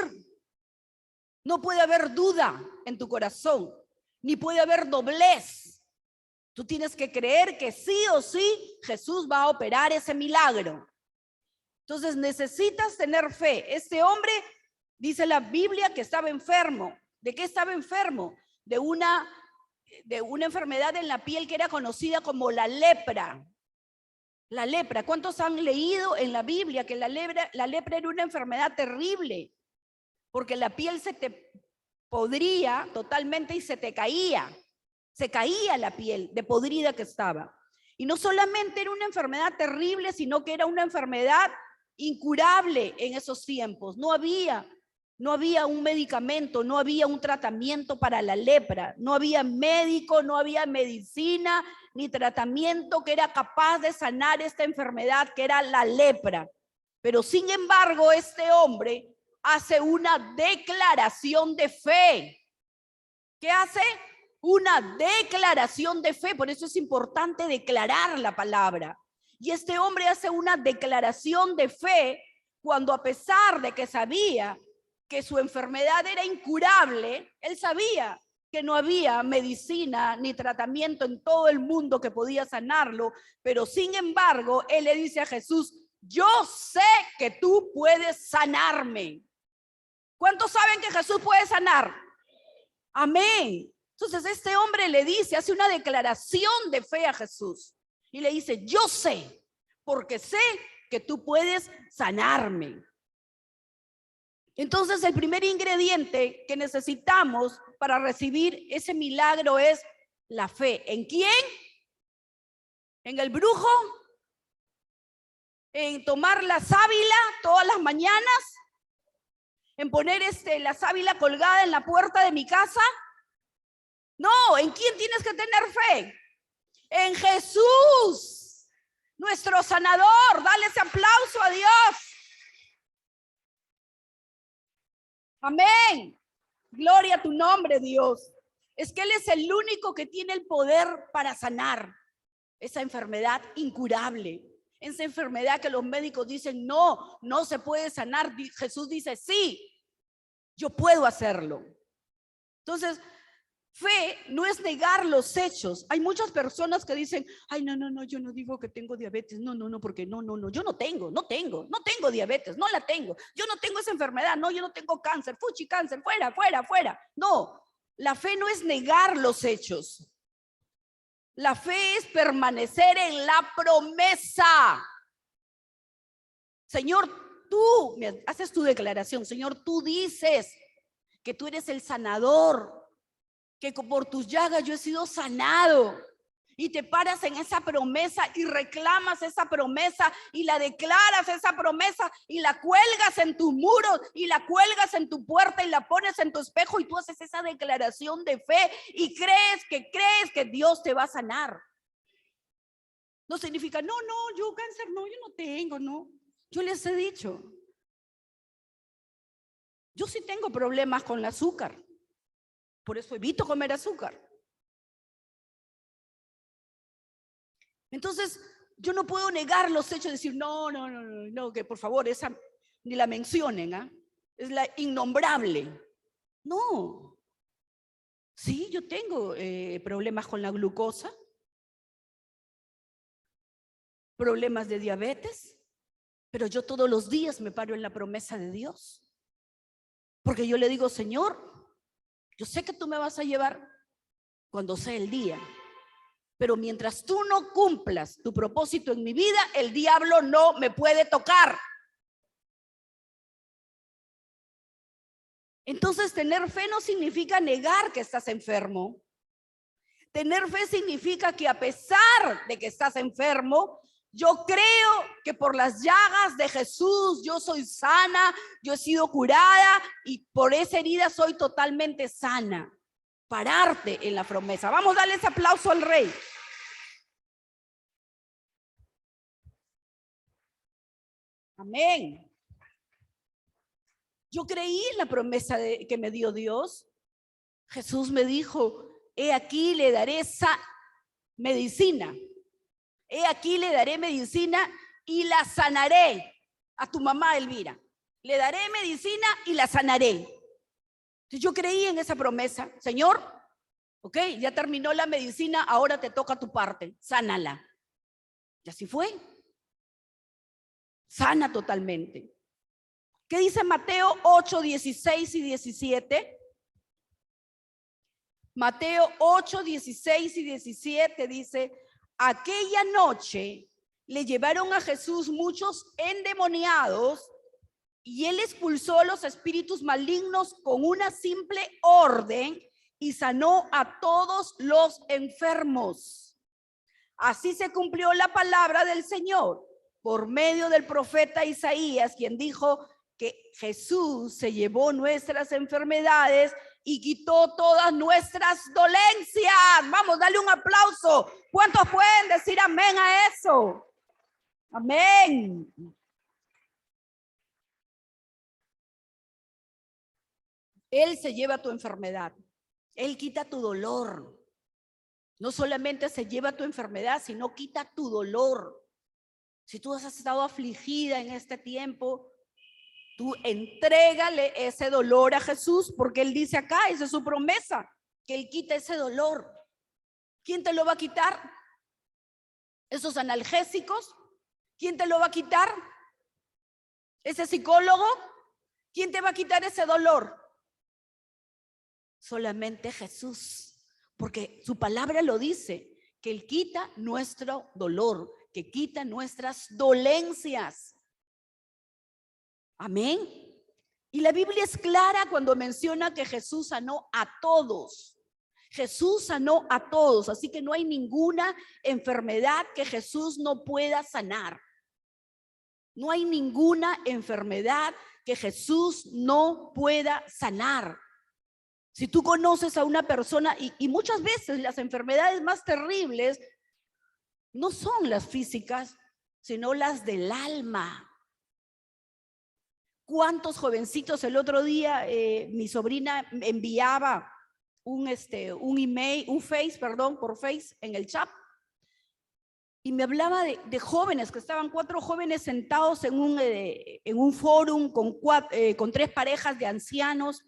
No puede haber duda en tu corazón, ni puede haber doblez. Tú tienes que creer que sí o sí Jesús va a operar ese milagro. Entonces necesitas tener fe. Este hombre, dice la Biblia, que estaba enfermo. ¿De qué estaba enfermo? De una enfermedad en la piel que era conocida como la lepra. La lepra. ¿Cuántos han leído en la Biblia que la lepra era una enfermedad terrible? Porque la piel se te podría totalmente y se te caía. Se caía la piel de podrida que estaba. Y no solamente era una enfermedad terrible, sino que era una enfermedad incurable en esos tiempos. No había un medicamento, no había un tratamiento para la lepra, no había médico, no había medicina ni tratamiento que era capaz de sanar esta enfermedad que era la lepra. Pero sin embargo, este hombre hace una declaración de fe. ¿Qué hace? una declaración de fe. Por eso es importante declarar la palabra. Y este hombre hace una declaración de fe cuando, a pesar de que sabía que su enfermedad era incurable, él sabía que no había medicina ni tratamiento en todo el mundo que podía sanarlo, pero sin embargo, él le dice a Jesús: yo sé que tú puedes sanarme. ¿Cuántos saben que Jesús puede sanar? Amén. Entonces este hombre le dice, hace una declaración de fe a Jesús y le dice: yo sé, porque sé que tú puedes sanarme. Entonces el primer ingrediente que necesitamos para recibir ese milagro es la fe. ¿En quién? ¿En el brujo? ¿En tomar la sábila todas las mañanas? ¿En poner la sábila colgada en la puerta de mi casa? No, ¿en quién tienes que tener fe? En Jesús, nuestro sanador. Dale ese aplauso a Dios. Amén. Gloria a tu nombre, Dios. Es que Él es el único que tiene el poder para sanar esa enfermedad incurable. Esa enfermedad que los médicos dicen no, no se puede sanar. Jesús dice sí, yo puedo hacerlo. Entonces, fe no es negar los hechos. Hay muchas personas que dicen: ay, no, yo no digo que tengo diabetes. No, porque no, yo no tengo diabetes, no la tengo. Yo no tengo esa enfermedad, no, yo no tengo cáncer, fuchi cáncer, fuera. No, la fe no es negar los hechos. La fe es permanecer en la promesa. Señor, tú me haces tu declaración. Señor, tú dices que tú eres el sanador, que por tus llagas yo he sido sanado. Y te paras en esa promesa y reclamas esa promesa y la declaras esa promesa y la cuelgas en tu muro y la cuelgas en tu puerta y la pones en tu espejo y tú haces esa declaración de fe y crees que Dios te va a sanar. No significa, no, yo cáncer no, yo no tengo, no. Yo les he dicho, yo sí tengo problemas con el azúcar. Por eso evito comer azúcar. Entonces, yo no puedo negar los hechos y decir, no, que por favor, esa ni la mencionen, ¿ah? Es la innombrable. No. Sí, yo tengo problemas con la glucosa, problemas de diabetes, pero yo todos los días me paro en la promesa de Dios. Porque yo le digo: Señor, yo sé que tú me vas a llevar cuando sea el día, pero mientras tú no cumplas tu propósito en mi vida, el diablo no me puede tocar. Entonces, tener fe no significa negar que estás enfermo. Tener fe significa que a pesar de que estás enfermo, yo creo que por las llagas de Jesús yo soy sana, yo he sido curada y por esa herida soy totalmente sana. Pararte en la promesa. Vamos a darle ese aplauso al Rey. Amén. Yo creí en la promesa que me dio Dios. Jesús me dijo: he aquí le daré esa medicina. He aquí le daré medicina y la sanaré. A tu mamá, Elvira. Le daré medicina y la sanaré. Entonces yo creí en esa promesa. Señor, ok, ya terminó la medicina, ahora te toca tu parte. Sánala. Y así fue. Sana totalmente. ¿Qué dice Mateo 8, 16 y 17? Mateo 8, 16 y 17 dice: aquella noche le llevaron a Jesús muchos endemoniados y él expulsó los espíritus malignos con una simple orden y sanó a todos los enfermos. Así se cumplió la palabra del Señor por medio del profeta Isaías, quien dijo que Jesús se llevó nuestras enfermedades y quitó todas nuestras dolencias. Vamos, dale un aplauso. ¿Cuántos pueden decir amén a eso? Amén. Él se lleva tu enfermedad. Él quita tu dolor. No solamente se lleva tu enfermedad, sino quita tu dolor. Si tú has estado afligida en este tiempo, tú entrégale ese dolor a Jesús, porque Él dice acá, esa es su promesa, que Él quita ese dolor. ¿Quién te lo va a quitar? ¿Esos analgésicos? ¿Quién te lo va a quitar? ¿Ese psicólogo? ¿Quién te va a quitar ese dolor? Solamente Jesús, porque su palabra lo dice, que Él quita nuestro dolor, que quita nuestras dolencias. Amén. Y la Biblia es clara cuando menciona que Jesús sanó a todos. Jesús sanó a todos, así que no hay ninguna enfermedad que Jesús no pueda sanar. No hay ninguna enfermedad que Jesús no pueda sanar. Si tú conoces a una persona, y muchas veces las enfermedades más terribles no son las físicas, sino las del alma. ¿Cuántos jovencitos el otro día mi sobrina enviaba un email, por Face en el chat? Y me hablaba de jóvenes, que estaban 4 jóvenes sentados en un fórum con 3 parejas de ancianos.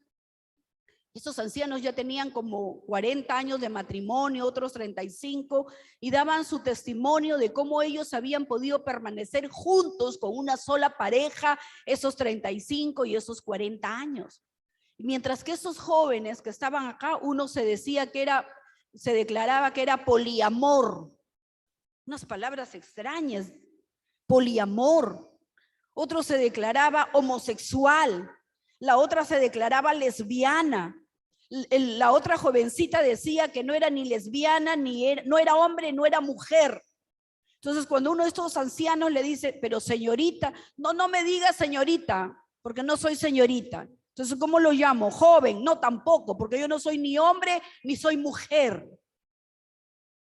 Esos ancianos ya tenían como 40 años de matrimonio, otros 35, y daban su testimonio de cómo ellos habían podido permanecer juntos con una sola pareja esos 35 y esos 40 años. Mientras que esos jóvenes que estaban acá, uno se declaraba que era poliamor. Unas palabras extrañas, poliamor. Otro se declaraba homosexual, la otra se declaraba lesbiana. La otra jovencita decía que no era ni lesbiana, no era hombre, no era mujer. Entonces, cuando uno de estos ancianos le dice, pero señorita, no me diga señorita, porque no soy señorita. Entonces, ¿cómo lo llamo? Joven, no tampoco, porque yo no soy ni hombre ni soy mujer.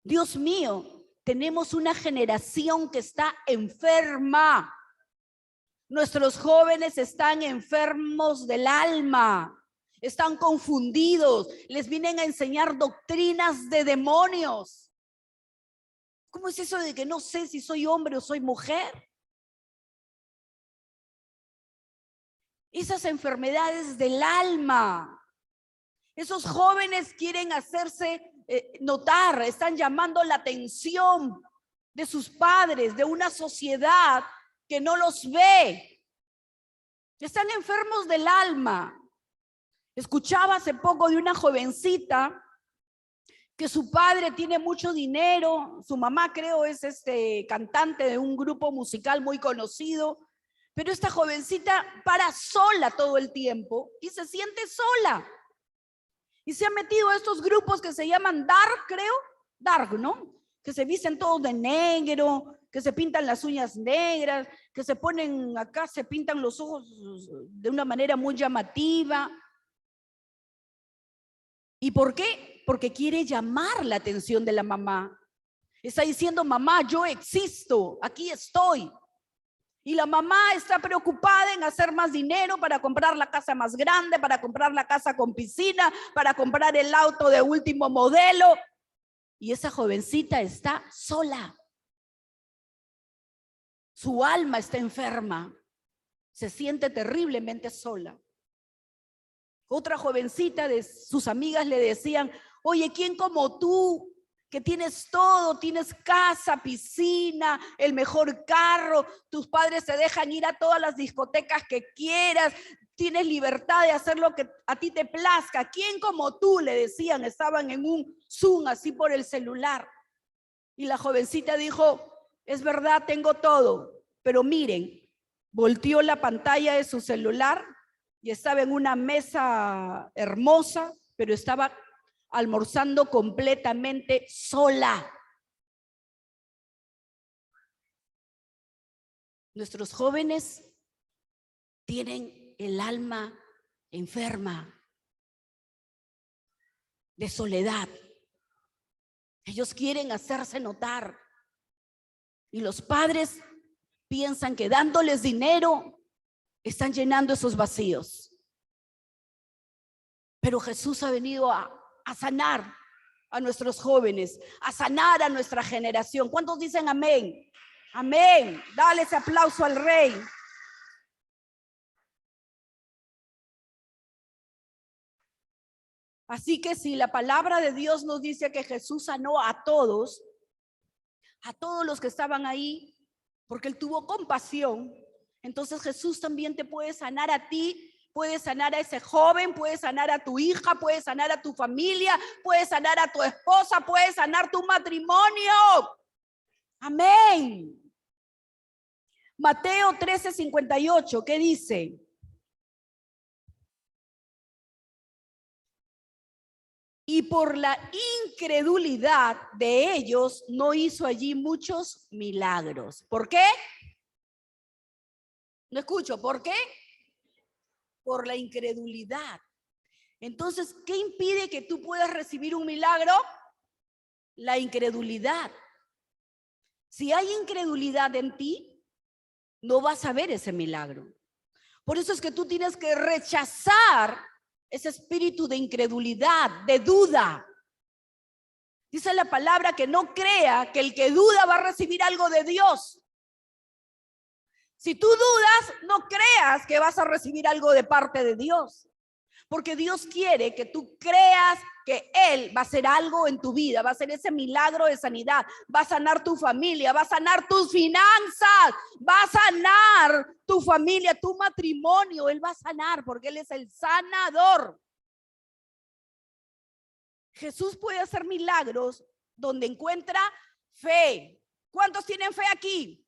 Dios mío, tenemos una generación que está enferma. Nuestros jóvenes están enfermos del alma. Están confundidos, les vienen a enseñar doctrinas de demonios. ¿Cómo es eso de que no sé si soy hombre o soy mujer? Esas enfermedades del alma. Esos jóvenes quieren hacerse notar, están llamando la atención de sus padres, de una sociedad que no los ve. Están enfermos del alma. Escuchaba hace poco de una jovencita que su padre tiene mucho dinero, su mamá creo es cantante de un grupo musical muy conocido, pero esta jovencita para sola todo el tiempo y se siente sola. Y se ha metido a estos grupos que se llaman dark, ¿no? Que se visten todos de negro, que se pintan las uñas negras, que se ponen acá, se pintan los ojos de una manera muy llamativa. ¿Y por qué? Porque quiere llamar la atención de la mamá. Está diciendo, mamá, yo existo, aquí estoy. Y la mamá está preocupada en hacer más dinero para comprar la casa más grande, para comprar la casa con piscina, para comprar el auto de último modelo. Y esa jovencita está sola. Su alma está enferma. Se siente terriblemente sola. Otra jovencita de sus amigas le decían, oye, ¿quién como tú? Que tienes todo, tienes casa, piscina, el mejor carro, tus padres te dejan ir a todas las discotecas que quieras, tienes libertad de hacer lo que a ti te plazca. ¿Quién como tú? Le decían, estaban en un Zoom así por el celular. Y la jovencita dijo, es verdad, tengo todo, pero miren, volteó la pantalla de su celular y estaba en una mesa hermosa, pero estaba almorzando completamente sola. Nuestros jóvenes tienen el alma enferma de soledad. Ellos quieren hacerse notar. Y los padres piensan que dándoles dinero están llenando esos vacíos. Pero Jesús ha venido a a sanar a nuestros jóvenes, a sanar a nuestra generación. ¿Cuántos dicen amén? Amén. Dale ese aplauso al Rey. Así que si la palabra de Dios nos dice que Jesús sanó a todos los que estaban ahí, porque Él tuvo compasión, entonces Jesús también te puede sanar a ti, puede sanar a ese joven, puede sanar a tu hija, puede sanar a tu familia, puede sanar a tu esposa, puede sanar tu matrimonio. Amén. Mateo 13:58, ¿qué dice? Y por la incredulidad de ellos no hizo allí muchos milagros. ¿Por qué? No escucho, ¿por qué? Por la incredulidad. Entonces, ¿qué impide que tú puedas recibir un milagro? La incredulidad. Si hay incredulidad en ti, no vas a ver ese milagro. Por eso es que tú tienes que rechazar ese espíritu de incredulidad, de duda. Dice la palabra que no crea que el que duda va a recibir algo de Dios. Si tú dudas, no creas que vas a recibir algo de parte de Dios. Porque Dios quiere que tú creas que Él va a hacer algo en tu vida, va a hacer ese milagro de sanidad, va a sanar tu familia, va a sanar tus finanzas, va a sanar tu familia, tu matrimonio. Él va a sanar porque Él es el sanador. Jesús puede hacer milagros donde encuentra fe. ¿Cuántos tienen fe aquí?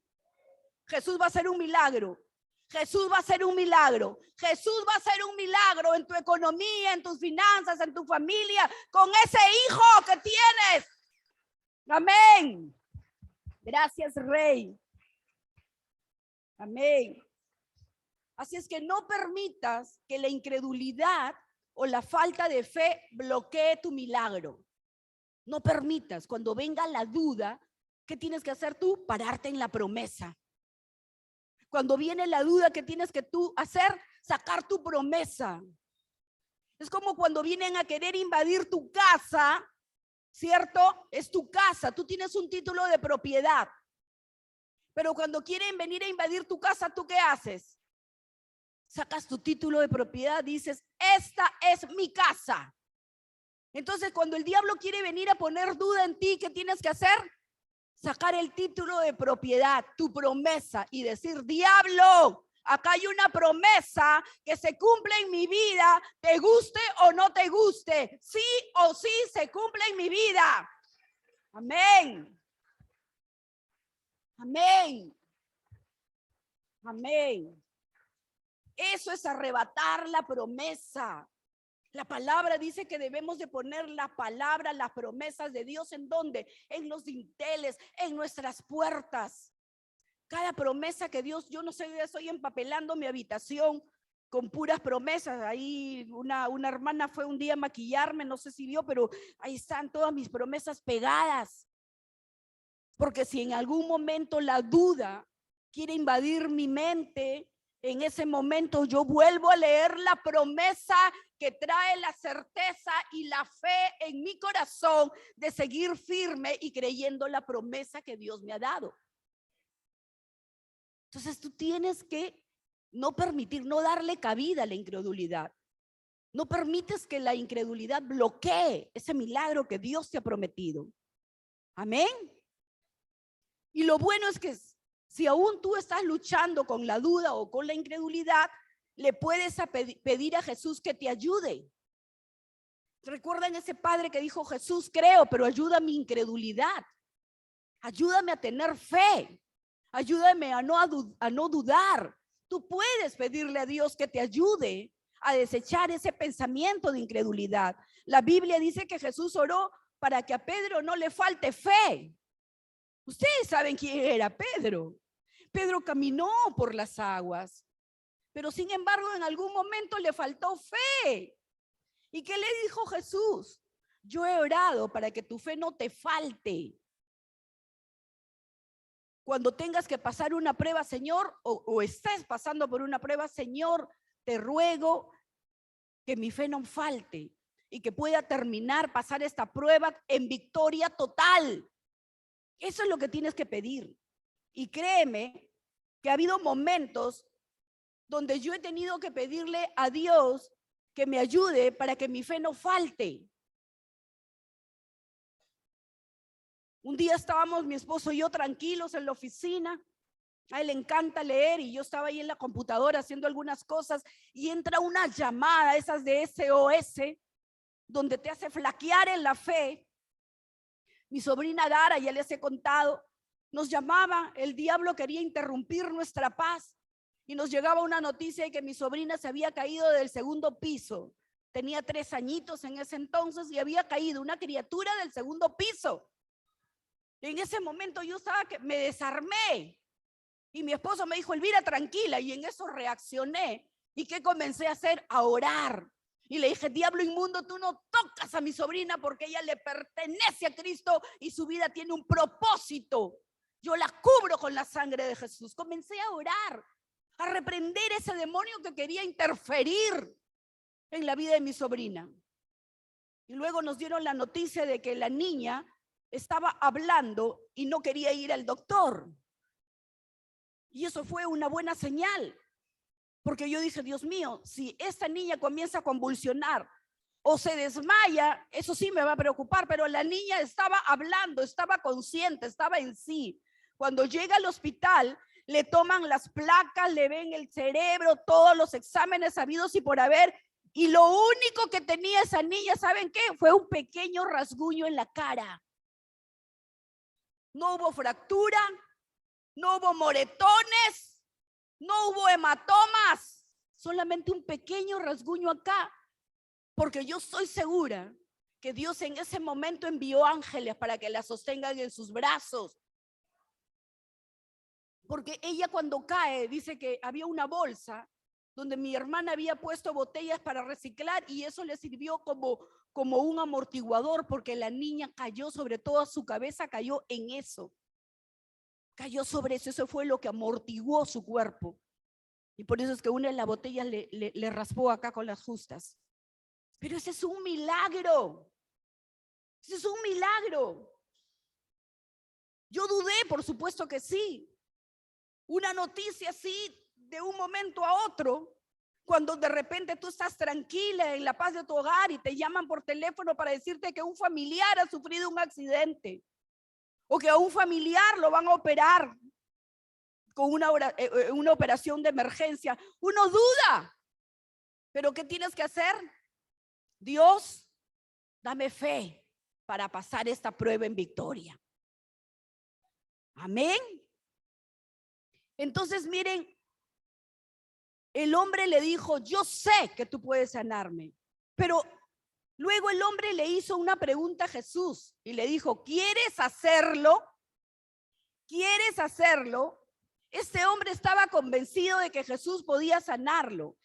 Jesús va a hacer un milagro. Jesús va a hacer un milagro. Jesús va a hacer un milagro en tu economía, en tus finanzas, en tu familia, con ese hijo que tienes. Amén. Gracias, Rey. Amén. Así es que no permitas que la incredulidad o la falta de fe bloquee tu milagro. No permitas, cuando venga la duda, ¿qué tienes que hacer tú? Pararte en la promesa. Cuando viene la duda, ¿qué tienes que tú hacer? Sacar tu promesa. Es como cuando vienen a querer invadir tu casa, ¿cierto? Es tu casa, tú tienes un título de propiedad. Pero cuando quieren venir a invadir tu casa, ¿tú qué haces? Sacas tu título de propiedad, dices, esta es mi casa. Entonces, cuando el diablo quiere venir a poner duda en ti, ¿qué tienes que hacer? Sacar el título de propiedad, tu promesa, y decir, diablo, acá hay una promesa que se cumple en mi vida, te guste o no te guste, sí o sí se cumple en mi vida. Amén. Amén. Amén. Eso es arrebatar la promesa. La palabra dice que debemos de poner la palabra, las promesas de Dios, ¿en dónde? En los dinteles, en nuestras puertas. Cada promesa que Dios, yo no sé, estoy empapelando mi habitación con puras promesas. Ahí una hermana fue un día a maquillarme, no sé si vio, pero ahí están todas mis promesas pegadas. Porque si en algún momento la duda quiere invadir mi mente, en ese momento yo vuelvo a leer la promesa que trae la certeza y la fe en mi corazón de seguir firme y creyendo la promesa que Dios me ha dado. Entonces tú tienes que no permitir, no darle cabida a la incredulidad. No permites que la incredulidad bloquee ese milagro que Dios te ha prometido. Amén. Y lo bueno es que si aún tú estás luchando con la duda o con la incredulidad, le puedes pedir a Jesús que te ayude. ¿Recuerdan ese padre que dijo, Jesús, creo, pero ayuda a mi incredulidad? Ayúdame a tener fe. Ayúdame a no dudar. Tú puedes pedirle a Dios que te ayude a desechar ese pensamiento de incredulidad. La Biblia dice que Jesús oró para que a Pedro no le falte fe. Ustedes saben quién era Pedro. Pedro caminó por las aguas, pero sin embargo en algún momento le faltó fe. ¿Y qué le dijo Jesús? Yo he orado para que tu fe no te falte. Cuando tengas que pasar una prueba, Señor, o estés pasando por una prueba, Señor, te ruego que mi fe no falte. y que pueda terminar, pasar esta prueba en victoria total. Eso es lo que tienes que pedir. Y créeme que ha habido momentos donde yo he tenido que pedirle a Dios que me ayude para que mi fe no falte. Un día estábamos mi esposo y yo tranquilos en la oficina. A él le encanta leer y yo estaba ahí en la computadora haciendo algunas cosas y entra una llamada, esas de SOS, donde te hace flaquear en la fe. Mi sobrina Dara, ya les he contado, nos llamaba, el diablo quería interrumpir nuestra paz y nos llegaba una noticia de que mi sobrina se había caído del segundo piso. Tenía 3 añitos en ese entonces y había caído una criatura del segundo piso. Y en ese momento yo estaba que me desarmé. Y mi esposo me dijo, Elvira, tranquila. Y en eso reaccioné. ¿Y qué comencé a hacer? A orar. Y le dije, diablo inmundo, tú no tocas a mi sobrina porque ella le pertenece a Cristo y su vida tiene un propósito. Yo la cubro con la sangre de Jesús. Comencé a orar, a reprender ese demonio que quería interferir en la vida de mi sobrina. Y luego nos dieron la noticia de que la niña estaba hablando y no quería ir al doctor. Y eso fue una buena señal, porque yo dije, Dios mío, si esta niña comienza a convulsionar o se desmaya, eso sí me va a preocupar, pero la niña estaba hablando, estaba consciente, estaba en sí. Cuando llega al hospital, le toman las placas, le ven el cerebro, todos los exámenes habidos y por haber, y lo único que tenía esa niña, ¿saben qué? Fue un pequeño rasguño en la cara. No hubo fractura, no hubo moretones, no hubo hematomas, solamente un pequeño rasguño acá, porque yo estoy segura que Dios en ese momento envió ángeles para que la sostengan en sus brazos. Porque ella cuando cae, dice que había una bolsa donde mi hermana había puesto botellas para reciclar y eso le sirvió como un amortiguador, porque la niña cayó sobre toda su cabeza, cayó en eso. Cayó sobre eso, eso fue lo que amortiguó su cuerpo. Y por eso es que una de las botellas le raspó acá con las justas. Pero ese es un milagro. Ese es un milagro. Yo dudé, por supuesto que sí. Una noticia así de un momento a otro, cuando de repente tú estás tranquila en la paz de tu hogar y te llaman por teléfono para decirte que un familiar ha sufrido un accidente o que a un familiar lo van a operar con una operación de emergencia. Uno duda, pero ¿qué tienes que hacer? Dios, dame fe para pasar esta prueba en victoria. Amén. Entonces, miren, el hombre le dijo, yo sé que tú puedes sanarme, pero luego el hombre le hizo una pregunta a Jesús y le dijo, ¿quieres hacerlo? ¿Quieres hacerlo? Este hombre estaba convencido de que Jesús podía sanarlo,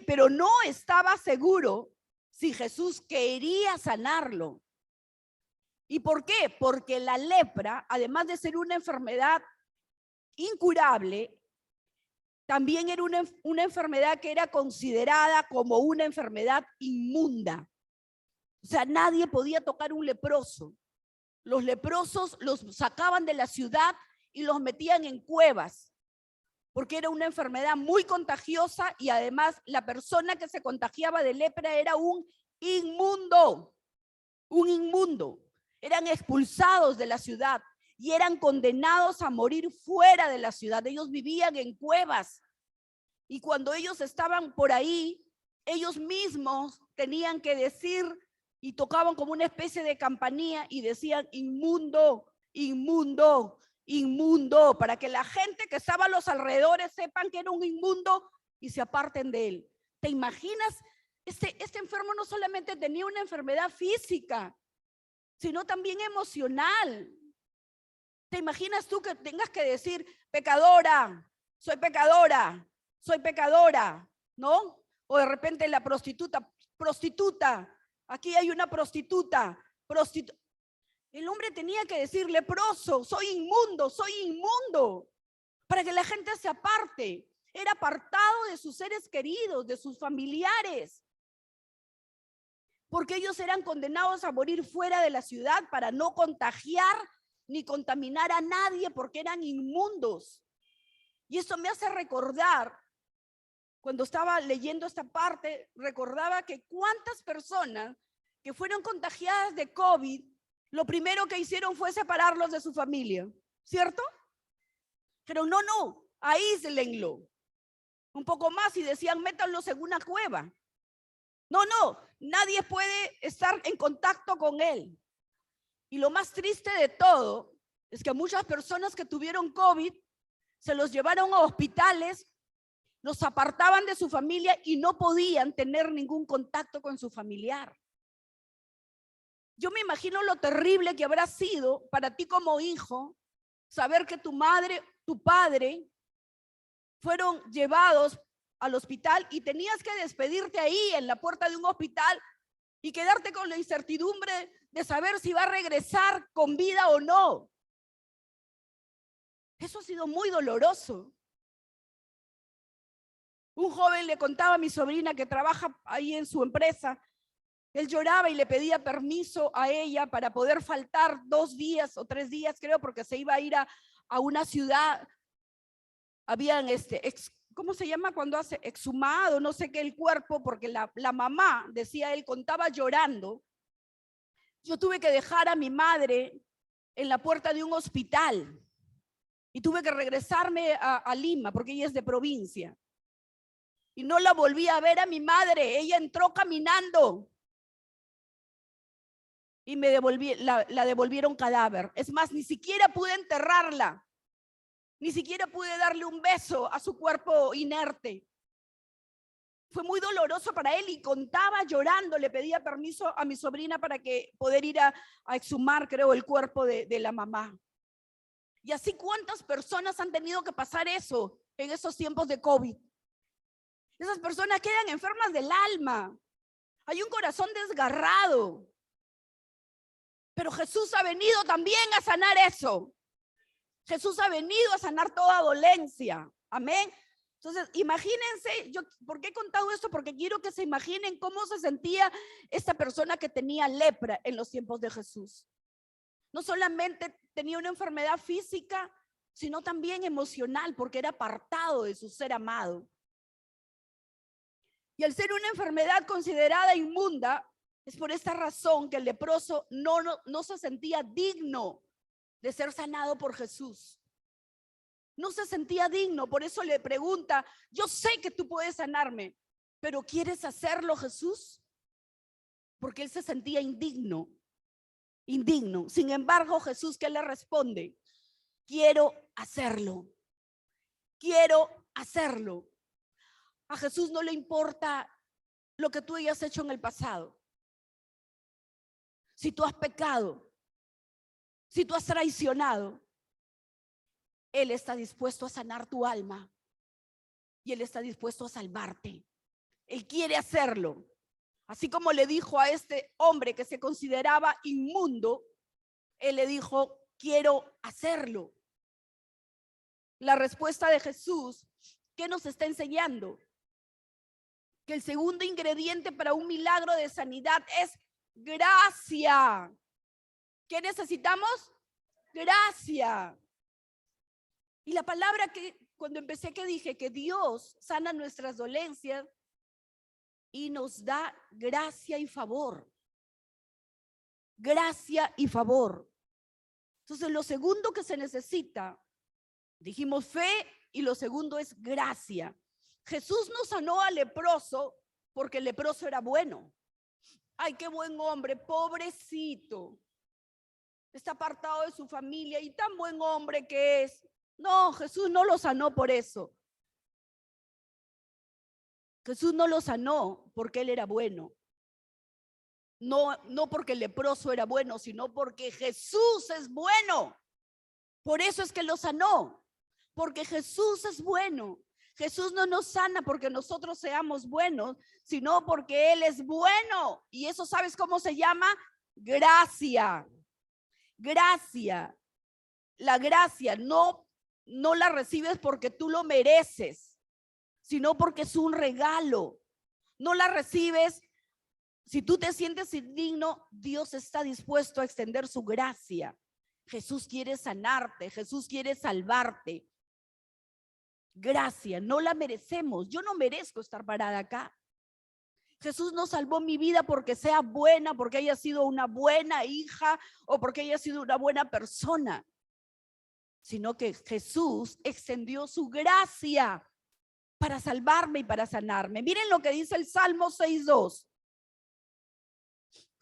pero no estaba seguro si Jesús quería sanarlo. ¿Y por qué? Porque la lepra, además de ser una enfermedad incurable, también era una enfermedad que era considerada como una enfermedad inmunda. O sea, nadie podía tocar un leproso. Los leprosos los sacaban de la ciudad y los metían en cuevas, porque era una enfermedad muy contagiosa y además la persona que se contagiaba de lepra era un inmundo, un inmundo. Eran expulsados de la ciudad y eran condenados a morir fuera de la ciudad. Ellos vivían en cuevas y cuando ellos estaban por ahí, ellos mismos tenían que decir y tocaban como una especie de campanilla y decían inmundo, inmundo, inmundo, para que la gente que estaba a los alrededores sepan que era un inmundo y se aparten de él. ¿Te imaginas? Este enfermo no solamente tenía una enfermedad física, sino también emocional. ¿Te imaginas tú que tengas que decir pecadora, soy pecadora, ¿no? O de repente la prostituta, aquí hay una prostituta. El hombre tenía que decir leproso, soy inmundo, para que la gente se aparte. Era apartado de sus seres queridos, de sus familiares. porque ellos eran condenados a morir fuera de la ciudad para no contagiar ni contaminar a nadie, porque eran inmundos. Y esto me hace recordar, cuando estaba leyendo esta parte, recordaba que cuántas personas que fueron contagiadas de COVID, lo primero que hicieron fue separarlos de su familia, ¿cierto? Pero no, aíslenlo un poco más y decían, métanlos en una cueva. No, nadie puede estar en contacto con él. Y lo más triste de todo es que muchas personas que tuvieron COVID se los llevaron a hospitales, los apartaban de su familia y no podían tener ningún contacto con su familiar. Yo me imagino lo terrible que habrá sido para ti como hijo saber que tu madre, tu padre fueron llevados al hospital y tenías que despedirte ahí en la puerta de un hospital y quedarte con la incertidumbre de saber si va a regresar con vida o no. Eso ha sido muy doloroso. Un joven le contaba a mi sobrina que trabaja ahí en su empresa. Él lloraba y le pedía permiso a ella para poder faltar 2 días o 3 días, creo, porque se iba a ir a una ciudad. Habían ¿cómo se llama cuando hace exhumado? No sé qué, el cuerpo, porque la mamá, decía él, contaba llorando. Yo tuve que dejar a mi madre en la puerta de un hospital y tuve que regresarme a Lima, porque ella es de provincia. Y no la volví a ver a mi madre, ella entró caminando y la devolvieron cadáver. Es más, ni siquiera pude enterrarla. Ni siquiera pude darle un beso a su cuerpo inerte. Fue muy doloroso para él y contaba llorando, le pedía permiso a mi sobrina para poder ir a exhumar, creo, el cuerpo de la mamá. Y así, ¿cuántas personas han tenido que pasar eso en esos tiempos de COVID? Esas personas quedan enfermas del alma. Hay un corazón desgarrado. Pero Jesús ha venido también a sanar eso. Jesús ha venido a sanar toda dolencia. Amén. Entonces, imagínense, ¿por qué he contado esto? Porque quiero que se imaginen cómo se sentía esta persona que tenía lepra en los tiempos de Jesús. No solamente tenía una enfermedad física, sino también emocional, porque era apartado de su ser amado. Y al ser una enfermedad considerada inmunda, es por esta razón que el leproso no se sentía digno de ser sanado por Jesús. No se sentía digno, por eso le pregunta, yo sé que tú puedes sanarme, pero ¿quieres hacerlo, Jesús? Porque él se sentía indigno. Sin embargo, Jesús, ¿qué le responde? Quiero hacerlo. Quiero hacerlo. A Jesús no le importa lo que tú hayas hecho en el pasado. Si tú has pecado, si tú has traicionado, Él está dispuesto a sanar tu alma y Él está dispuesto a salvarte. Él quiere hacerlo. Así como le dijo a este hombre que se consideraba inmundo, Él le dijo, quiero hacerlo. La respuesta de Jesús, ¿qué nos está enseñando? Que el segundo ingrediente para un milagro de sanidad es gracia. ¿Qué necesitamos? Gracia. Y la palabra que cuando empecé que dije que Dios sana nuestras dolencias y nos da gracia y favor. Gracia y favor. Entonces, lo segundo que se necesita, dijimos fe, y lo segundo es gracia. Jesús no sanó al leproso porque el leproso era bueno. Ay, qué buen hombre, pobrecito. Está apartado de su familia y tan buen hombre que es. No, Jesús no lo sanó por eso. Jesús no lo sanó porque él era bueno. No porque el leproso era bueno, sino porque Jesús es bueno. Por eso es que lo sanó. Porque Jesús es bueno. Jesús no nos sana porque nosotros seamos buenos, sino porque Él es bueno. Y eso, ¿sabes cómo se llama? Gracia. Gracia. La gracia no la recibes porque tú lo mereces, sino porque es un regalo. No la recibes Si tú te sientes indigno, Dios está dispuesto a extender su gracia. Jesús quiere sanarte, Jesús quiere salvarte. Gracia, no la merecemos. Yo no merezco estar parada acá. Jesús no salvó mi vida porque sea buena, porque haya sido una buena hija o porque haya sido una buena persona, sino que Jesús extendió su gracia para salvarme y para sanarme. Miren lo que dice el Salmo 6.2.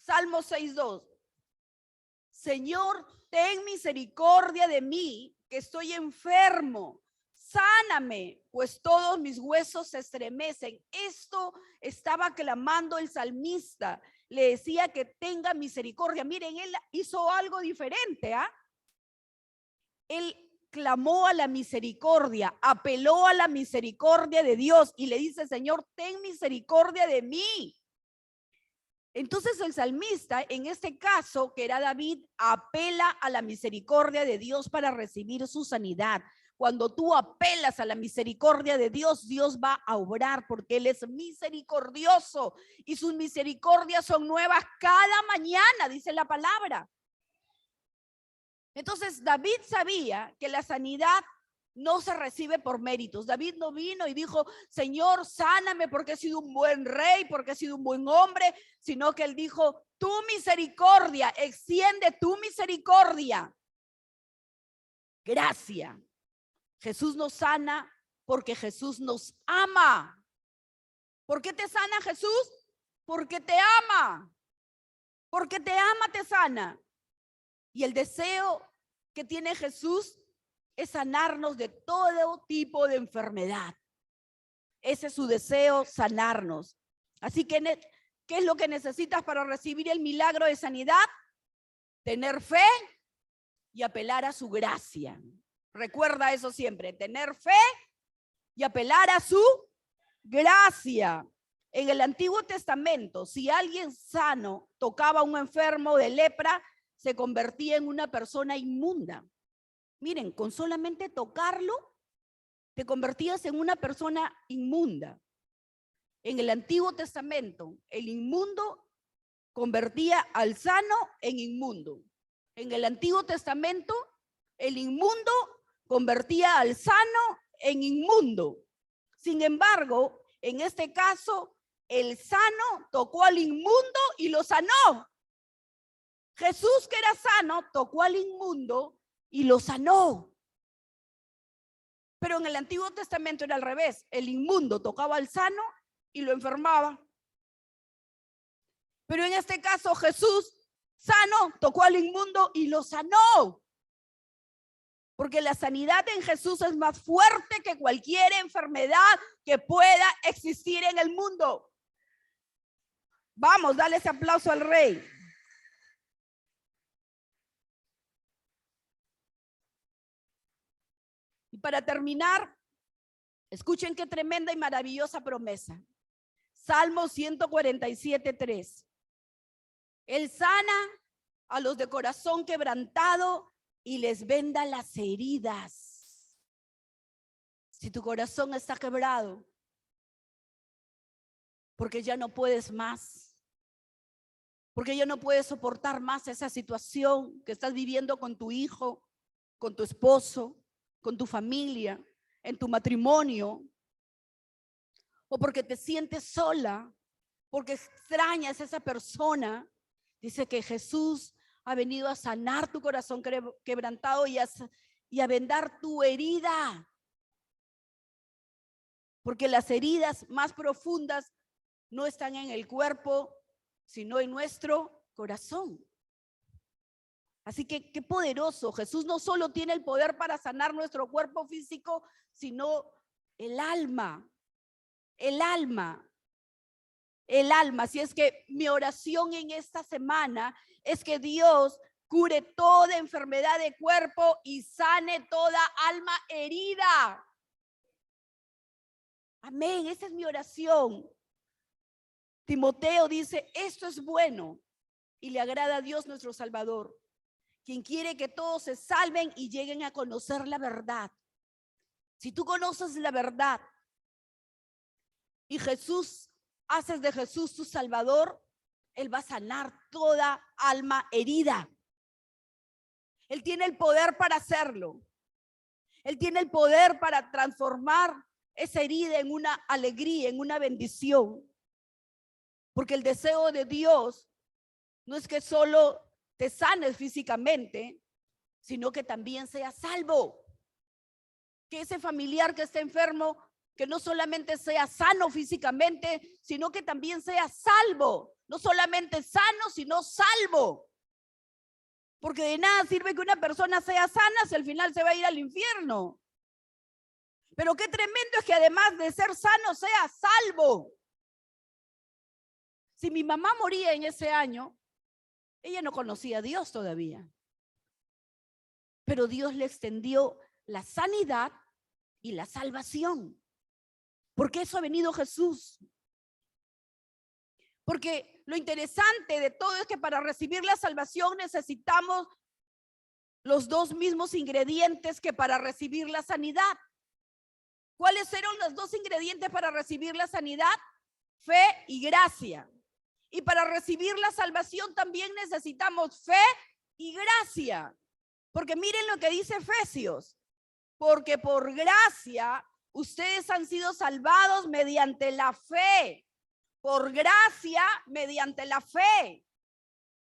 Salmo 6.2. Señor, ten misericordia de mí, que estoy enfermo. Sáname, pues todos mis huesos se estremecen. Esto estaba clamando el salmista. Le decía que tenga misericordia. Miren, él hizo algo diferente, ¿ah? Él clamó a la misericordia, apeló a la misericordia de Dios y le dice, Señor, ten misericordia de mí. Entonces el salmista, en este caso, que era David, apela a la misericordia de Dios para recibir su sanidad. Cuando tú apelas a la misericordia de Dios, Dios va a obrar porque Él es misericordioso y sus misericordias son nuevas cada mañana, dice la palabra. Entonces David sabía que la sanidad no se recibe por méritos. David no vino y dijo, Señor, sáname porque he sido un buen rey, porque he sido un buen hombre, sino que él dijo, tu misericordia, extiende tu misericordia. Gracia. Jesús nos sana porque Jesús nos ama. ¿Por qué te sana Jesús? Porque te ama. Porque te ama, te sana. Y el deseo que tiene Jesús es sanarnos de todo tipo de enfermedad. Ese es su deseo, sanarnos. Así que, ¿qué es lo que necesitas para recibir el milagro de sanidad? Tener fe y apelar a su gracia. Recuerda eso siempre, tener fe y apelar a su gracia. En el Antiguo Testamento, si alguien sano tocaba a un enfermo de lepra, se convertía en una persona inmunda. Miren, con solamente tocarlo, te convertías en una persona inmunda. En el Antiguo Testamento, el inmundo convertía al sano en inmundo. En el Antiguo Testamento, el inmundo convertía al sano en inmundo. Sin embargo, en este caso, el sano tocó al inmundo y lo sanó. Jesús, que era sano, tocó al inmundo y lo sanó. Pero en el Antiguo Testamento era al revés. El inmundo tocaba al sano y lo enfermaba. Pero en este caso Jesús, sano, tocó al inmundo y lo sanó. Porque la sanidad en Jesús es más fuerte que cualquier enfermedad que pueda existir en el mundo. Vamos, dale ese aplauso al Rey. Y para terminar, escuchen qué tremenda y maravillosa promesa. Salmo 147:3. Él sana a los de corazón quebrantado y les venda las heridas. Si tu corazón está quebrado, porque ya no puedes más, porque ya no puedes soportar más esa situación que estás viviendo con tu hijo, con tu esposo, con tu familia, en tu matrimonio, o porque te sientes sola, porque extrañas a esa persona, dice que Jesús ha venido a sanar tu corazón quebrantado y a vendar tu herida. Porque las heridas más profundas no están en el cuerpo, sino en nuestro corazón. Así que qué poderoso. Jesús no solo tiene el poder para sanar nuestro cuerpo físico, sino el alma. El alma. El alma. Así es que mi oración en esta semana es que Dios cure toda enfermedad de cuerpo y sane toda alma herida. Amén. Esa es mi oración. Timoteo dice, esto es bueno y le agrada a Dios nuestro Salvador, quien quiere que todos se salven y lleguen a conocer la verdad. Si tú conoces la verdad y haces de Jesús tu Salvador, Él va a sanar toda alma herida. Él tiene el poder para hacerlo. Él tiene el poder para transformar esa herida en una alegría, en una bendición. Porque el deseo de Dios no es que solo te sanes físicamente, sino que también seas salvo. Que ese familiar que está enfermo, que no solamente sea sano físicamente, sino que también sea salvo. No solamente sano, sino salvo. Porque de nada sirve que una persona sea sana si al final se va a ir al infierno. Pero qué tremendo es que además de ser sano, sea salvo. Si mi mamá moría en ese año, ella no conocía a Dios todavía. Pero Dios le extendió la sanidad y la salvación. Porque eso ha venido Jesús. Porque lo interesante de todo es que para recibir la salvación necesitamos los dos mismos ingredientes que para recibir la sanidad. ¿Cuáles eran los dos ingredientes para recibir la sanidad? Fe y gracia. Y para recibir la salvación también necesitamos fe y gracia. Porque miren lo que dice Efesios. Porque por gracia ustedes han sido salvados mediante la fe. Por gracia mediante la fe.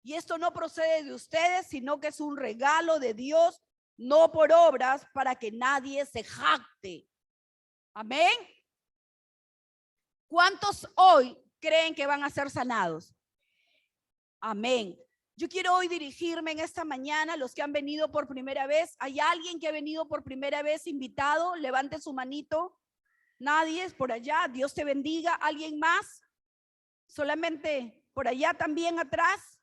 Y esto no procede de ustedes, sino que es un regalo de Dios, no por obras, para que nadie se jacte. Amén. ¿Cuántos hoy creen que van a ser sanados? Amén. Yo quiero hoy dirigirme en esta mañana a los que han venido por primera vez. ¿Hay alguien que ha venido por primera vez invitado? Levante su manito. Nadie es por allá. Dios te bendiga. ¿Alguien más? Solamente por allá también atrás.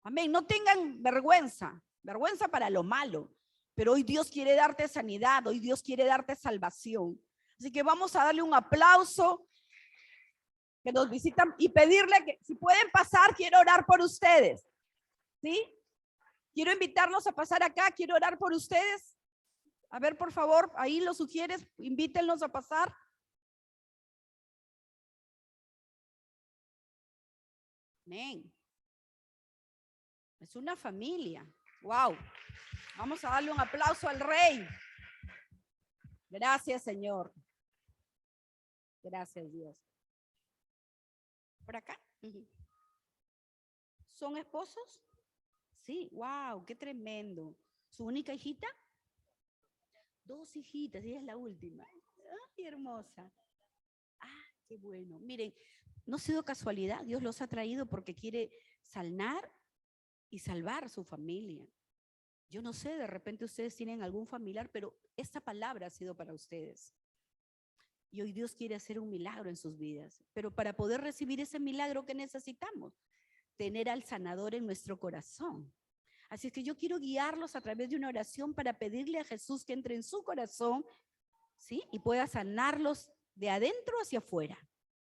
Amén. No tengan vergüenza. Vergüenza para lo malo. Pero hoy Dios quiere darte sanidad. Hoy Dios quiere darte salvación. Así que vamos a darle un aplauso que nos visitan y pedirle que si pueden pasar, quiero orar por ustedes. ¿Sí? Quiero invitarlos a pasar acá, quiero orar por ustedes. A ver, por favor, ahí lo sugieres, invítenlos a pasar. Amén. Es una familia. Wow. Vamos a darle un aplauso al Rey. Gracias, Señor. Gracias, Dios. ¿Por acá? ¿Son esposos? Sí, wow, qué tremendo. ¿Su única hijita? 2 hijitas, ella es la última. Ay, hermosa. Ah, qué bueno. Miren, no ha sido casualidad, Dios los ha traído porque quiere sanar y salvar a su familia. Yo no sé, de repente ustedes tienen algún familiar, pero esta palabra ha sido para ustedes. Y hoy Dios quiere hacer un milagro en sus vidas. Pero para poder recibir ese milagro, ¿qué necesitamos? Tener al sanador en nuestro corazón. Así es que yo quiero guiarlos a través de una oración para pedirle a Jesús que entre en su corazón, ¿sí? Y pueda sanarlos de adentro hacia afuera.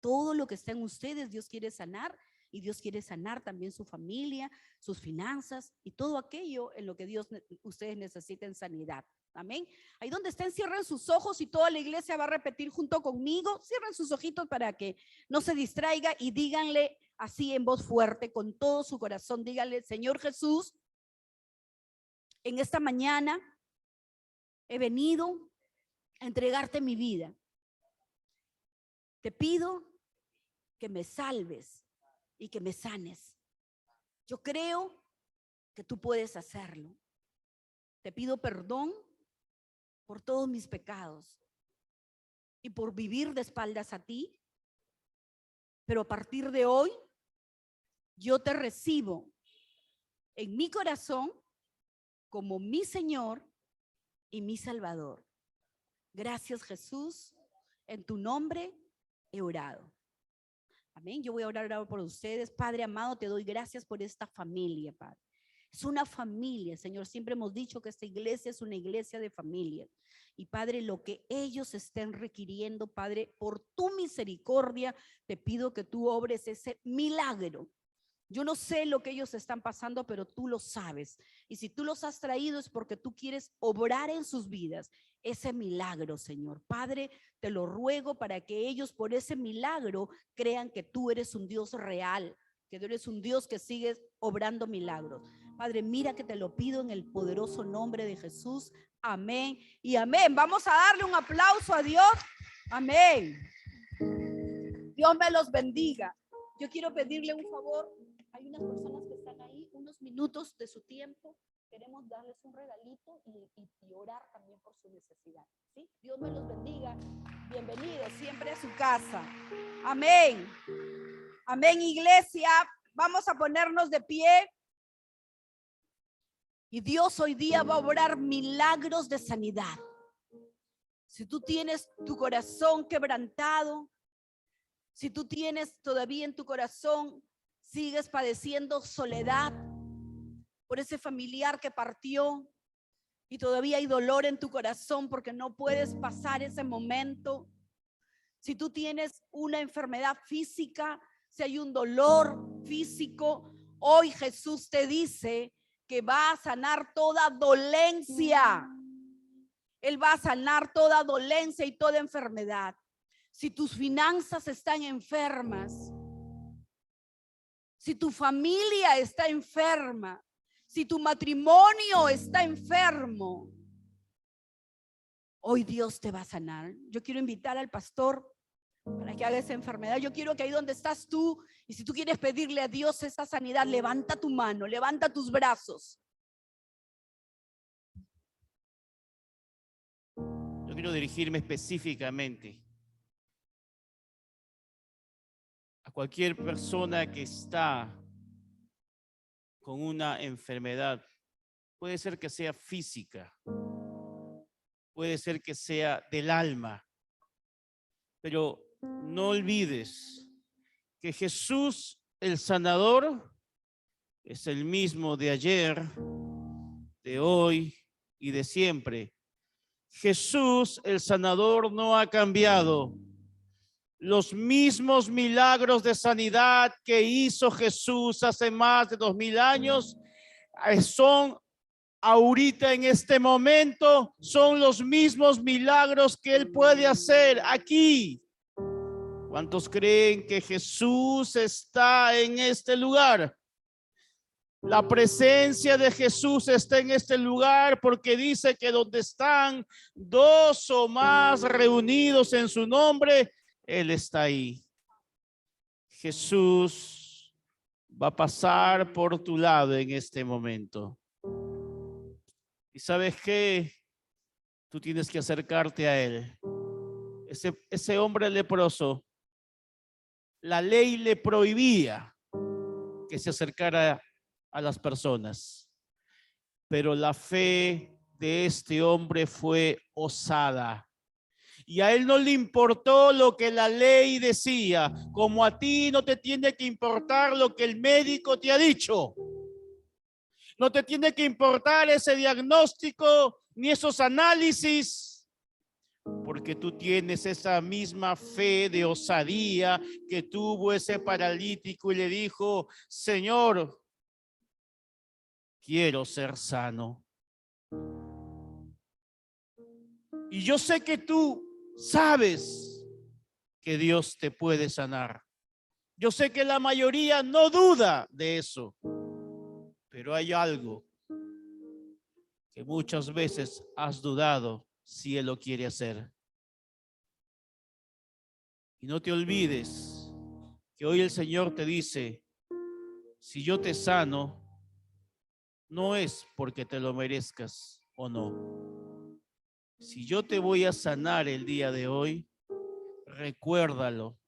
Todo lo que está en ustedes, Dios quiere sanar. Y Dios quiere sanar también su familia, sus finanzas y todo aquello en lo que ustedes necesiten sanidad. Amén. Ahí donde estén, cierren sus ojos y toda la iglesia va a repetir junto conmigo. Cierren sus ojitos para que no se distraiga y díganle así en voz fuerte, con todo su corazón. Díganle: Señor Jesús, en esta mañana he venido a entregarte mi vida. Te pido que me salves y que me sanes. Yo creo que tú puedes hacerlo. Te pido perdón por todos mis pecados y por vivir de espaldas a ti. Pero a partir de hoy, yo te recibo en mi corazón como mi Señor y mi Salvador. Gracias, Jesús. En tu nombre he orado. Amén. Yo voy a orar por ustedes. Padre amado, te doy gracias por esta familia, Padre. Es una familia, Señor. Siempre hemos dicho que esta iglesia es una iglesia de familias. Y Padre, lo que ellos estén requiriendo, Padre, por tu misericordia, te pido que tú obres ese milagro. Yo no sé lo que ellos están pasando, pero tú lo sabes. Y si tú los has traído es porque tú quieres obrar en sus vidas ese milagro, Señor. Padre, te lo ruego para que ellos por ese milagro crean que tú eres un Dios real, que tú eres un Dios que sigue obrando milagros. Padre, mira que te lo pido en el poderoso nombre de Jesús. Amén y amén. Vamos a darle un aplauso a Dios. Amén. Dios me los bendiga. Yo quiero pedirle un favor. Hay unas personas que están ahí, unos minutos de su tiempo. Queremos darles un regalito y orar también por su necesidad. ¿Sí? Dios me los bendiga. Bienvenidos siempre a su casa. Amén. Amén, iglesia. Vamos a ponernos de pie. Y Dios hoy día va a obrar milagros de sanidad. Si tú tienes tu corazón quebrantado, si tú tienes todavía en tu corazón, sigues padeciendo soledad por ese familiar que partió y todavía hay dolor en tu corazón porque no puedes pasar ese momento. Si tú tienes una enfermedad física, si hay un dolor físico, hoy Jesús te dice que va a sanar toda dolencia. Él va a sanar toda dolencia y toda enfermedad. Si tus finanzas están enfermas, si tu familia está enferma, si tu matrimonio está enfermo, hoy Dios te va a sanar. Yo quiero invitar al pastor para que haga esa enfermedad. Yo quiero que ahí donde estás tú, y si tú quieres pedirle a Dios esa sanidad, levanta tu mano, levanta tus brazos. Yo quiero dirigirme específicamente a cualquier persona que está con una enfermedad. Puede ser que sea física, puede ser que sea del alma, pero no olvides que Jesús, el sanador, es el mismo de ayer, de hoy y de siempre. Jesús, el sanador, no ha cambiado. Los mismos milagros de sanidad que hizo Jesús hace más de 2000 años son ahorita en este momento, son los mismos milagros que Él puede hacer aquí. ¿Cuántos creen que Jesús está en este lugar? La presencia de Jesús está en este lugar porque dice que donde están dos o más reunidos en su nombre, Él está ahí. Jesús va a pasar por tu lado en este momento. ¿Y sabes qué? Tú tienes que acercarte a Él. Ese hombre leproso, la ley le prohibía que se acercara a las personas, pero la fe de este hombre fue osada. Y a él no le importó lo que la ley decía, como a ti no te tiene que importar lo que el médico te ha dicho. No te tiene que importar ese diagnóstico ni esos análisis, porque tú tienes esa misma fe de osadía que tuvo ese paralítico y le dijo: Señor, quiero ser sano. Y yo sé que tú sabes que Dios te puede sanar. Yo sé que la mayoría no duda de eso, pero hay algo que muchas veces has dudado si Él lo quiere hacer. Y no te olvides que hoy el Señor te dice: si yo te sano, no es porque te lo merezcas o no. Si yo te voy a sanar el día de hoy, recuérdalo,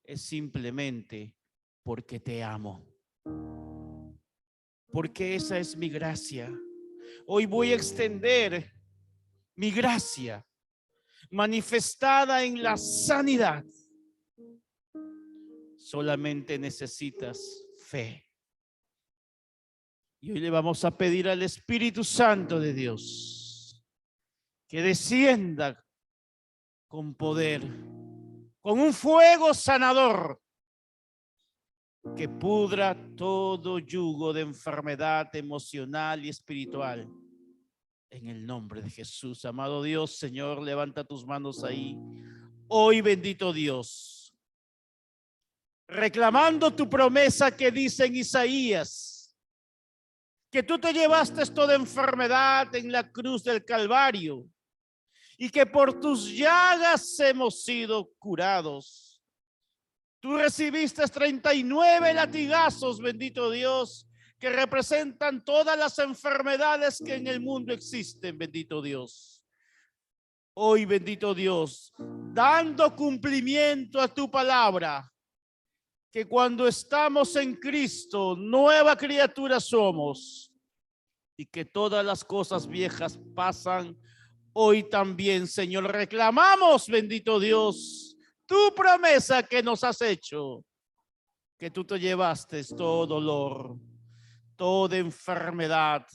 es simplemente porque te amo. Porque esa es mi gracia. Hoy voy a extender mi gracia manifestada en la sanidad. Solamente necesitas fe. Y hoy le vamos a pedir al Espíritu Santo de Dios que descienda con poder, con un fuego sanador que pudra todo yugo de enfermedad emocional y espiritual. En el nombre de Jesús, amado Dios, Señor, levanta tus manos ahí. Hoy, bendito Dios, reclamando tu promesa que dice en Isaías, que tú te llevaste toda enfermedad en la cruz del Calvario y que por tus llagas hemos sido curados. Tú recibiste 39 latigazos, bendito Dios, que representan todas las enfermedades que en el mundo existen, bendito Dios. Hoy, bendito Dios, dando cumplimiento a tu palabra, que cuando estamos en Cristo, nueva criatura somos y que todas las cosas viejas pasan. Hoy también, Señor, reclamamos, bendito Dios, tu promesa que nos has hecho, que tú te llevaste todo dolor, toda enfermedad,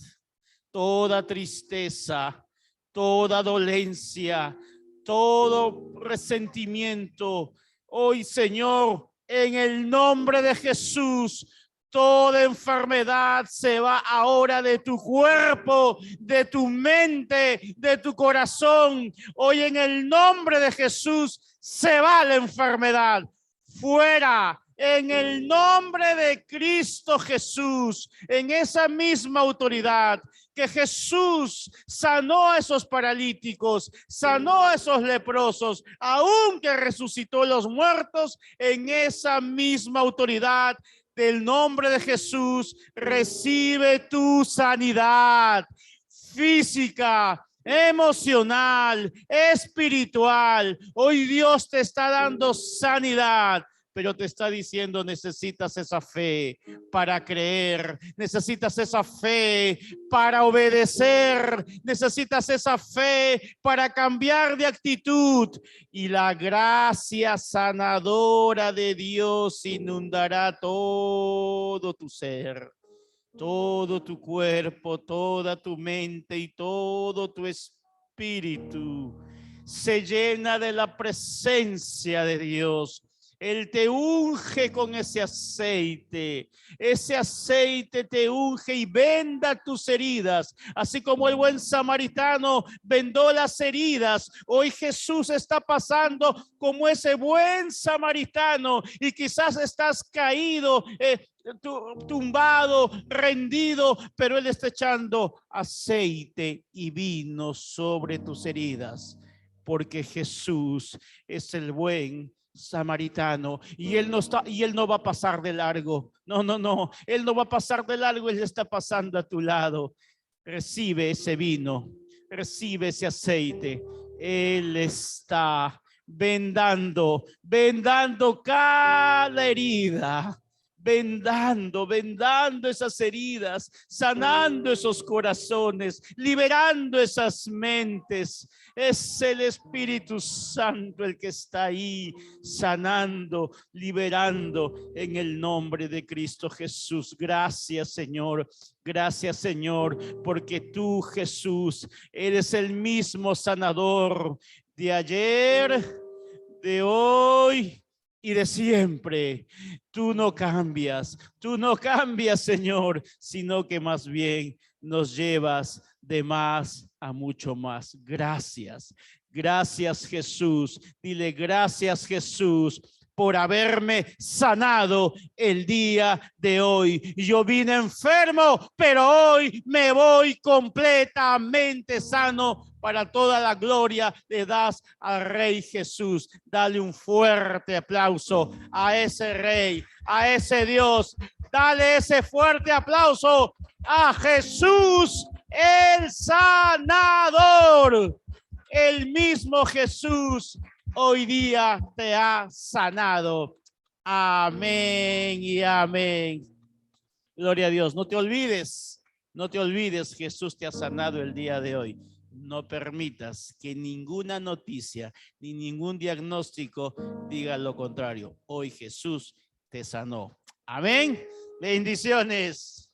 toda tristeza, toda dolencia, todo resentimiento. Hoy, Señor, en el nombre de Jesús, toda enfermedad se va ahora de tu cuerpo, de tu mente, de tu corazón. Hoy en el nombre de Jesús se va la enfermedad. Fuera. En el nombre de Cristo Jesús, en esa misma autoridad que Jesús sanó a esos paralíticos, sanó a esos leprosos, aun que resucitó los muertos, en esa misma autoridad del nombre de Jesús, recibe tu sanidad física, emocional, espiritual. Hoy Dios te está dando sanidad, pero te está diciendo, necesitas esa fe para creer, necesitas esa fe para obedecer, necesitas esa fe para cambiar de actitud, y la gracia sanadora de Dios inundará todo tu ser, todo tu cuerpo, toda tu mente y todo tu espíritu. Se llena de la presencia de Dios. Él te unge con ese aceite te unge y venda tus heridas, así como el buen samaritano vendó las heridas. Hoy Jesús está pasando como ese buen samaritano y quizás estás caído, tumbado, rendido, pero Él está echando aceite y vino sobre tus heridas, porque Jesús es el buen samaritano y él no va a pasar de largo. No, él no va a pasar de largo, él está pasando a tu lado. Recibe ese vino, recibe ese aceite. Él está vendando cada herida, vendando esas heridas, sanando esos corazones, liberando esas mentes. Es el Espíritu Santo el que está ahí sanando, liberando en el nombre de Cristo Jesús. Gracias, Señor. Gracias, Señor, porque tú, Jesús, eres el mismo sanador de ayer, de hoy y de siempre. Tú no cambias, Señor, sino que más bien nos llevas de más a mucho más. Gracias, gracias Jesús. Dile gracias Jesús por haberme sanado el día de hoy. Yo vine enfermo, pero hoy me voy completamente sano. Para toda la gloria le das al Rey Jesús. Dale un fuerte aplauso a ese Rey, a ese Dios. Dale ese fuerte aplauso a Jesús, el sanador. El mismo Jesús hoy día te ha sanado. Amén y amén. Gloria a Dios. No te olvides, Jesús te ha sanado el día de hoy. No permitas que ninguna noticia ni ningún diagnóstico diga lo contrario. Hoy Jesús te sanó. Amén. Bendiciones.